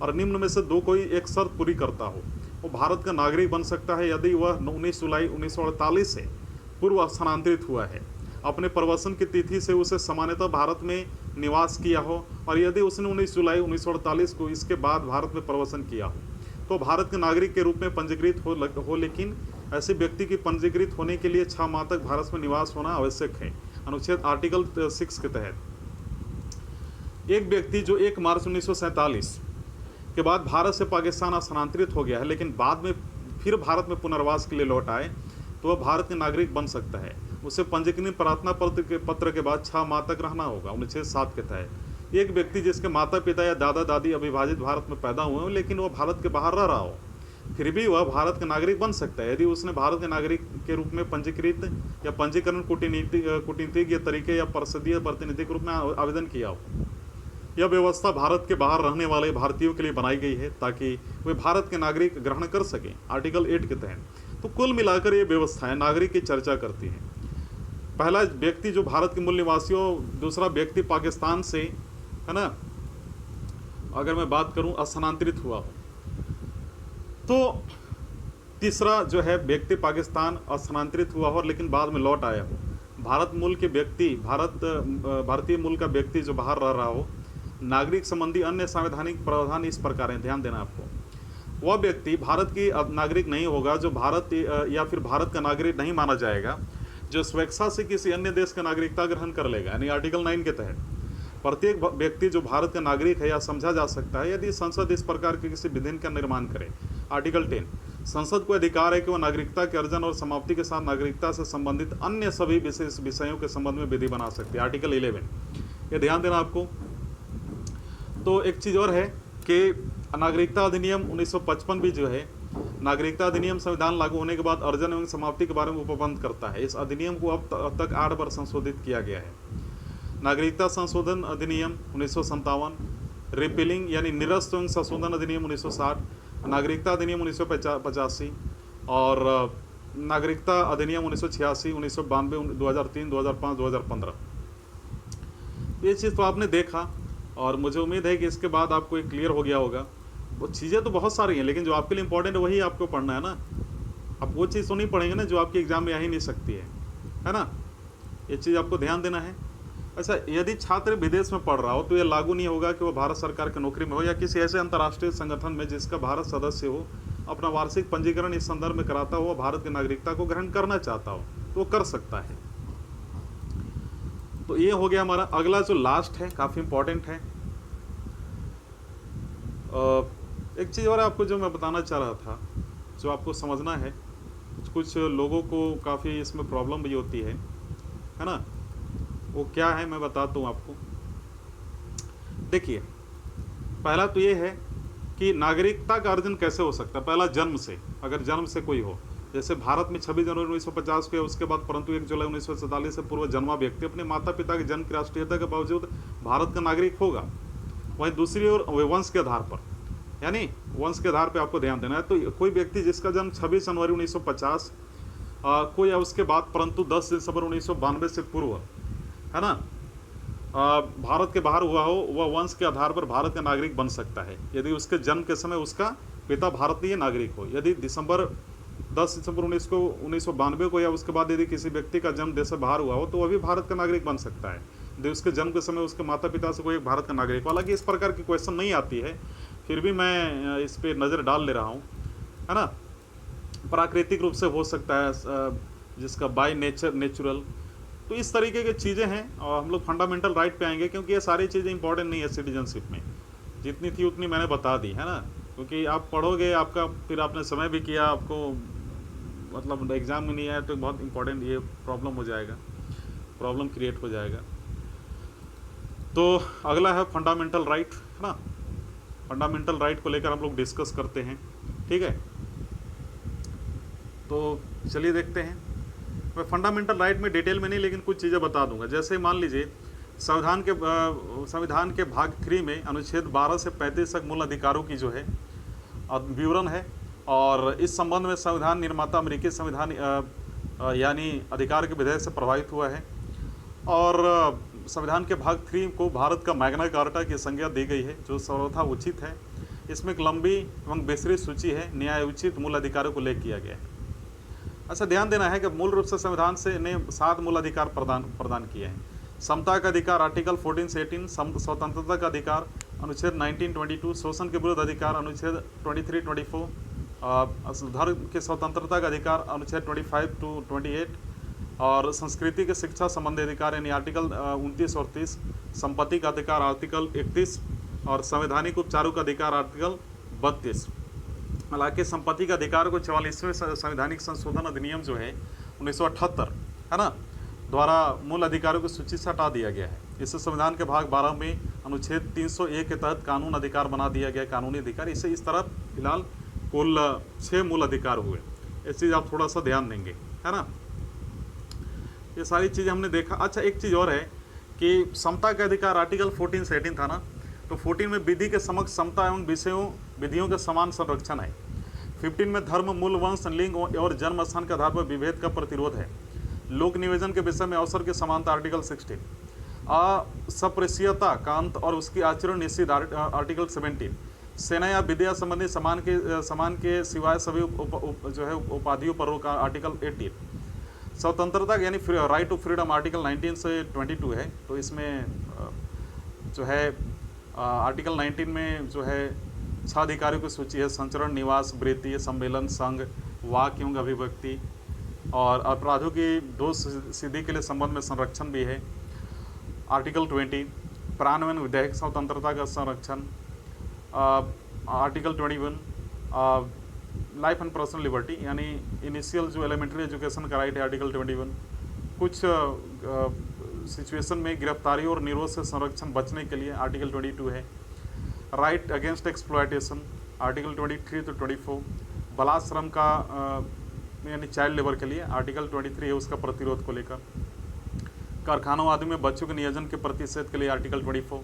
और निम्न में से कोई एक शर्त पूरी करता हो, वो भारत का नागरिक बन सकता है यदि वह 19 जुलाई 1948 से पूर्व स्थानांतरित हुआ है, अपने प्रवासन की तिथि से उसे सामान्यतः भारत में निवास किया हो, और यदि उसने 19 जुलाई 1948 को इसके बाद भारत में प्रवासन किया हो तो भारत के नागरिक के रूप में पंजीकृत हो। लेकिन ऐसे व्यक्ति की पंजीकृत होने के लिए 6 माह तक भारत में निवास होना आवश्यक है, अनुच्छेद आर्टिकल 6 के तहत। एक व्यक्ति जो 1 मार्च 1947 के बाद भारत से पाकिस्तान स्थानांतरित हो गया है लेकिन बाद में फिर भारत में पुनर्वास के लिए लौट आए, तो वह भारत के नागरिक बन सकता है। उसे पंजीकृत प्रार्थना पत्र के बाद 6 माह तक रहना होगा, अनुच्छेद 7 के तहत। एक व्यक्ति जिसके माता पिता या दादा दादी अविभाजित भारत में पैदा हुए हो लेकिन वह भारत के बाहर रह रहा हो, फिर भी वह भारत का नागरिक बन सकता है यदि उसने भारत के नागरिक के रूप में पंजीकृत या पंजीकरण कूटनीतिक तरीके या परिषदीय प्रतिनिधि के रूप में आवेदन किया हो। यह व्यवस्था भारत के बाहर रहने वाले भारतीयों के लिए बनाई गई है ताकि वे भारत के नागरिक ग्रहण कर सकें, आर्टिकल 8 के तहत। तो कुल मिलाकर ये व्यवस्थाएं नागरिक की चर्चा करती हैं। पहला व्यक्ति जो भारत के मूल निवासी हो, दूसरा व्यक्ति पाकिस्तान से, है ना, अगर मैं बात करूं स्थानांतरित हुआ हो, तो तीसरा जो है व्यक्ति पाकिस्तान स्थानांतरित हुआ हो लेकिन बाद में लौट आया हो। भारत मूल के व्यक्ति, भारतीय मूल का व्यक्ति जो बाहर रह रहा हो। नागरिक संबंधी अन्य संवैधानिक प्रावधान इस प्रकार हैं, ध्यान देना आपको। वह व्यक्ति भारत की नागरिक नहीं होगा जो भारत या फिर भारत का नागरिक नहीं माना जाएगा जो स्वेच्छा से किसी अन्य देश का नागरिकता ग्रहण कर लेगा, यानी आर्टिकल 9 के तहत। प्रत्येक व्यक्ति जो भारत का नागरिक है या समझा जा सकता है यदि संसद इस प्रकार के किसी विधान का निर्माण करे, आर्टिकल 10। संसद को अधिकार है कि वह नागरिकता के अर्जन और समाप्ति के साथ नागरिकता से संबंधित अन्य सभी विशेष विषयों के संबंध में विधि बना सकती है, आर्टिकल 11। ये ध्यान देना आपको। तो एक चीज़ और है कि नागरिकता अधिनियम 1955 भी जो है, नागरिकता अधिनियम संविधान लागू होने के बाद अर्जन एवं समाप्ति के बारे में उपबंध करता है। इस अधिनियम को अब तक 8 बार संशोधित किया गया है। नागरिकता संशोधन अधिनियम 1957, रिपीलिंग यानी निरस्त एवं संशोधन अधिनियम 1960, नागरिकता अधिनियम 1985 और नागरिकता अधिनियम 1986, 1992, 2003, 2005, 2015। ये चीज़ तो आपने देखा और मुझे उम्मीद है कि इसके बाद आपको एक क्लियर हो गया होगा। वो चीज़ें तो बहुत सारी हैं, लेकिन जो आपके लिए इंपॉर्टेंट है वही आपको पढ़ना है ना। अब वो चीज़ तो नहीं पढ़ेंगे ना जो आपके एग्जाम में आ ही नहीं सकती है ना। ये चीज़ आपको ध्यान देना है। अच्छा, यदि छात्र विदेश में पढ़ रहा हो तो ये लागू नहीं होगा कि वो भारत सरकार की नौकरी में हो या किसी ऐसे अंतर्राष्ट्रीय संगठन में जिसका भारत सदस्य हो, अपना वार्षिक पंजीकरण इस संदर्भ में कराता हो, भारत की नागरिकता को ग्रहण करना चाहता हो तो वो कर सकता है। तो ये हो गया हमारा। अगला जो लास्ट है काफ़ी इंपॉर्टेंट है। एक चीज़ और आपको जो मैं बताना चाह रहा था, जो आपको समझना है, कुछ लोगों को काफ़ी इसमें प्रॉब्लम भी होती है ना। वो क्या है मैं बताता हूँ आपको। देखिए, पहला तो ये है कि नागरिकता का अर्जन कैसे हो सकता है। पहला, जन्म से। अगर जन्म से कोई हो, जैसे भारत में 26 जनवरी 1950 को या उसके बाद, परंतु 1 जुलाई 1947 से पूर्व जन्मा व्यक्ति अपने माता पिता के जन्म की राष्ट्रीयता के बावजूद भारत का नागरिक होगा। वहीं दूसरी ओर वंश के आधार पर, यानी वंश के आधार पर आपको ध्यान देना है। तो कोई व्यक्ति जिसका जन्म 26 जनवरी 1950 को या उसके बाद, परंतु 10 दिसंबर 1992 से पूर्व, है ना, भारत के बाहर हुआ हो, वह वंश के आधार पर भारत का नागरिक बन सकता है यदि उसके जन्म के समय उसका पिता भारतीय नागरिक हो। यदि 10 दिसंबर 1992 को या उसके बाद यदि किसी व्यक्ति का जन्म देश से बाहर हुआ हो तो वह भी भारत का नागरिक बन सकता है यदि उसके जन्म के समय उसके माता पिता से कोई भारत का नागरिक हो। हालांकि इस प्रकार की क्वेश्चन नहीं आती है, फिर भी मैं इस पर नज़र डाल ले रहा हूँ, है ना। प्राकृतिक रूप से हो सकता है, जिसका बाय नेचुरल। तो इस तरीके की चीज़ें हैं। और हम लोग फंडामेंटल राइट पे आएंगे, क्योंकि ये सारी चीज़ें इंपॉर्टेंट नहीं है सिटीजनशिप में। जितनी थी उतनी मैंने बता दी, है ना। क्योंकि आप पढ़ोगे, आपका फिर आपने समय भी किया, आपको मतलब एग्ज़ाम में नहीं आया तो बहुत इंपॉर्टेंट ये प्रॉब्लम हो जाएगा, प्रॉब्लम क्रिएट हो जाएगा। तो अगला है फंडामेंटल राइट, है ना। फंडामेंटल राइट को लेकर हम लोग डिस्कस करते हैं, ठीक है। तो चलिए देखते हैं। मैं फंडामेंटल राइट में डिटेल में नहीं, लेकिन कुछ चीज़ें बता दूंगा। जैसे मान लीजिए संविधान के भाग 3 में अनुच्छेद 12 से 35 तक मूल अधिकारों की जो है विवरण है। और इस संबंध में संविधान निर्माता अमेरिकी संविधान यानी अधिकार के विधेयक से प्रभावित हुआ है। और संविधान के भाग 3 को भारत का मैग्ना कार्टा की संज्ञा दी गई है, जो सर्वथा उचित है। इसमें एक लंबी एवं विस्तृत सूची है न्यायोचित मूल अधिकारों को उल्लेख किया गया है। अच्छा, ध्यान देना है कि मूल रूप से संविधान से ने 7 मूल अधिकार प्रदान किए हैं। समता का अधिकार आर्टिकल 14 से 18, स्वतंत्रता का अधिकार अनुच्छेद 1922, शोषण के विरुद्ध अधिकार अनुच्छेद 23-24, धर्म की स्वतंत्रता का अधिकार अनुच्छेद 25 to 28, और संस्कृति के शिक्षा संबंधी अधिकार यानी आर्टिकल 29 और 30, संपत्ति का अधिकार आर्टिकल 31 और संवैधानिक उपचारों का अधिकार आर्टिकल 32। हालांकि संपत्ति का अधिकार को 44वें संवैधानिक संशोधन अधिनियम जो है 1978, है ना, द्वारा मूल अधिकारों की सूची से हटा दिया गया है। इससे संविधान के भाग 12 में अनुच्छेद 301 के तहत कानून अधिकार बना दिया गया, कानूनी अधिकार। इससे इस तरह फिलहाल कुल 6 मूल अधिकार हुए। ये चीज़ आप थोड़ा सा ध्यान देंगे, है ना। ये सारी चीज़ें हमने देखा। अच्छा, एक चीज़ और है कि समता का अधिकार आर्टिकल 14 से 18 था ना, तो 14 में विधि के समक्ष समता एवं विधियों के समान संरक्षण है। 15 में धर्म, मूल वंश, लिंग और जन्म स्थान के आधार पर विभेद का प्रतिरोध है। लोक निवेदन के विषय में अवसर की समानता आर्टिकल 16, असपृश्यता का अंत और उसकी आचरण निषिद्ध आर्टिकल 17, सेना या विद्या संबंधी समान के सिवाय सभी जो है उपाधियों पर रोक आर्टिकल 18, स्वतंत्रता यानी राइट टू फ्रीडम आर्टिकल 19 से 22 है। तो इसमें जो है आर्टिकल 19 में जो है 6 अधिकारियों की सूची है। संचरण, निवास, वृत्ति, सम्मेलन, संघ, वाक एवं अभिव्यक्ति, और अपराधों की दोष सिद्धि के लिए संबंध में संरक्षण भी है। आर्टिकल 20, प्राण एवं विधायक स्वतंत्रता का संरक्षण। Article 21, life and personal liberty यानी इनिशियल जो एलिमेंट्री एजुकेशन का राइट है आर्टिकल 21। कुछ सिचुएशन में गिरफ्तारी और निरोध से संरक्षण बचने के लिए आर्टिकल 22 है। Right against exploitation article 23 to 24, बलात्श्रम का यानी चाइल्ड लेबर के लिए आर्टिकल 23 है उसका प्रतिरोध को लेकर। कारखानों आदि में बच्चों के नियोजन के प्रतिशत के लिए आर्टिकल 24,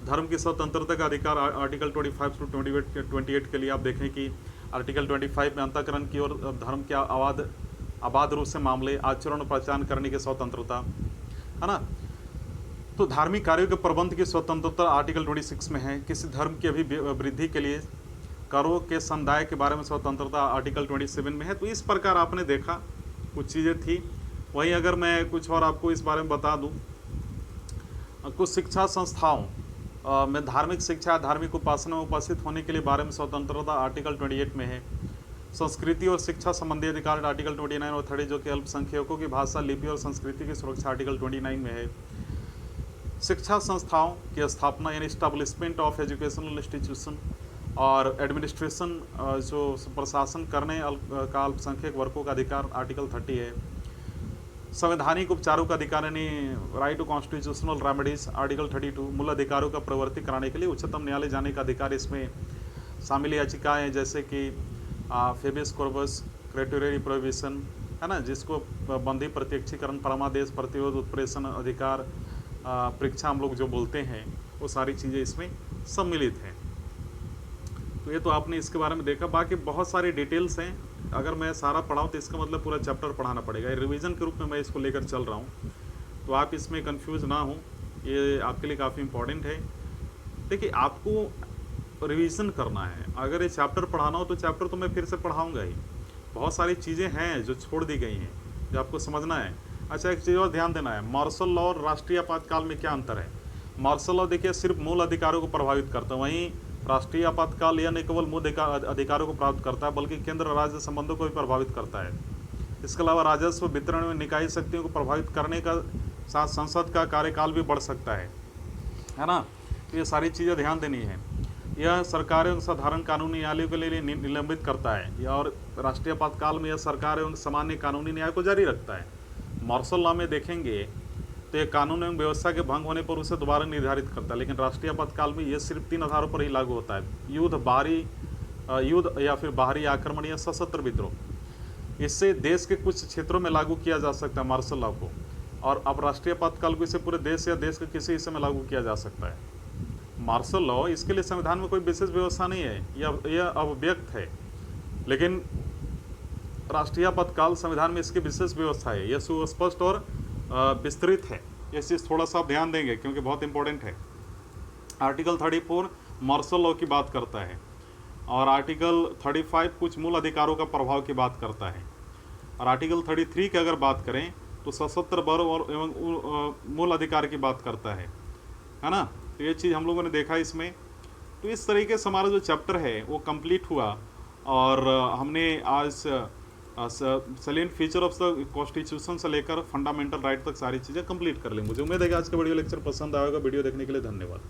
धर्म की स्वतंत्रता का अधिकार आर्टिकल 25 टू 28 के लिए आप देखें कि आर्टिकल 25 में अंतःकरण की और धर्म के आबाद रूप से मामले, आचरण और पहचान करने की स्वतंत्रता, है ना। तो धार्मिक कार्यों के प्रबंध की स्वतंत्रता आर्टिकल 26 में है। किसी धर्म की अभिवृद्धि के लिए करों के समुदाय के बारे में स्वतंत्रता आर्टिकल 27 में है। तो इस प्रकार आपने देखा कुछ चीज़ें थी। वहीं अगर मैं कुछ और आपको इस बारे में बता दूं, कुछ शिक्षा संस्थाओं में धार्मिक शिक्षा, धार्मिक उपासना में उपस्थित होने के लिए बारे में स्वतंत्रता आर्टिकल 28 में है। संस्कृति और शिक्षा संबंधी अधिकार आर्टिकल 29 और 30, जो कि अल्पसंख्यकों की भाषा, लिपि और संस्कृति की सुरक्षा आर्टिकल 29 में है। शिक्षा संस्थाओं की स्थापना यानी इस्टेब्लिशमेंट ऑफ एजुकेशनल इंस्टीट्यूशन और एडमिनिस्ट्रेशन, जो प्रशासन करने का अल्पसंख्यक वर्गों का अधिकार आर्टिकल 30 है। संवैधानिक उपचारों का अधिकार यानी right to constitutional remedies article 32, मूल अधिकारों का प्रवर्तित कराने के लिए उच्चतम न्यायालय जाने का अधिकार इसमें शामिल याचिकाएँ हैं, जैसे कि फेबियस कॉर्पस, क्रेटोरियरी प्रोहिबिशन, है ना, जिसको बंदी प्रत्यक्षीकरण, परमादेश, प्रतिरोध, उत्प्रेषण अधिकार, परीक्षा हम लोग जो बोलते हैं, वो सारी चीज़ें इसमें सम्मिलित हैं। तो ये तो आपने इसके बारे में देखा। बाकी बहुत सारी डिटेल्स हैं, अगर मैं सारा पढ़ाऊँ तो इसका मतलब पूरा चैप्टर पढ़ाना पड़ेगा। रिवीजन के रूप में मैं इसको लेकर चल रहा हूँ, तो आप इसमें कंफ्यूज ना हो, ये आपके लिए काफ़ी इम्पोर्टेंट है। देखिए, आपको रिवीजन करना है। अगर ये चैप्टर पढ़ाना हो तो चैप्टर तो मैं फिर से पढ़ाऊँगा ही। बहुत सारी चीज़ें हैं जो छोड़ दी गई हैं, जो आपको समझना है। अच्छा, एक चीज़ और ध्यान देना है, मार्शल लॉ और राष्ट्रीय आपातकाल में क्या अंतर है। मार्शल लॉ देखिए सिर्फ मूल अधिकारों को प्रभावित करता है, वहीं राष्ट्रीय आपातकाल यह न केवल मूल अधिकारों को प्राप्त करता है बल्कि केंद्र राज्य संबंधों को भी प्रभावित करता है। इसके अलावा राजस्व वितरण में निकाय शक्तियों को प्रभावित करने का साथ संसद का कार्यकाल भी बढ़ सकता है ना। तो ये सारी चीज़ें ध्यान देनी है। यह सरकार एवं साधारण कानूनी न्यायालयों के लिए निलंबित करता है, और राष्ट्रीय आपातकाल में यह सरकार एवं सामान्य कानूनी न्याय को जारी रखता है। मार्शल लॉ में देखेंगे तो ये कानून एवं व्यवस्था के भंग होने पर उसे दोबारा निर्धारित करता है, लेकिन राष्ट्रीय आपातकाल में ये सिर्फ 3 आधारों पर ही लागू होता है: युद्ध या फिर बाहरी आक्रमण या सशस्त्र विद्रोह। इससे देश के कुछ क्षेत्रों में लागू किया जा सकता है मार्शल लॉ को, और अब राष्ट्रीय आपातकाल को इसे पूरे देश या देश के किसी हिस्से में लागू किया जा सकता है। मार्शल लॉ, इसके लिए संविधान में कोई विशेष व्यवस्था नहीं है, यह अव्यक्त है, लेकिन राष्ट्रीय आपातकाल संविधान में इसकी विशेष व्यवस्था है। यह सुस्पष्ट और विस्तृत है। ये चीज़ थोड़ा सा आप ध्यान देंगे क्योंकि बहुत इंपॉर्टेंट है। आर्टिकल 34 मार्शल लॉ की बात करता है, और आर्टिकल 35 कुछ मूल अधिकारों का प्रभाव की बात करता है, और आर्टिकल 33 की अगर बात करें तो सशस्त्र बल और एवं मूल अधिकार की बात करता है ना। तो ये चीज़ हम लोगों ने देखा इसमें। तो इस तरीके से हमारा जो चैप्टर है वो कंप्लीट हुआ, और हमने आज salient feature of the constitution से लेकर फंडामेंटल राइट तक सारी चीज़ें कंप्लीट कर ली। मुझे उम्मीद है कि आज का वीडियो लेक्चर पसंद आएगा। वीडियो देखने के लिए धन्यवाद।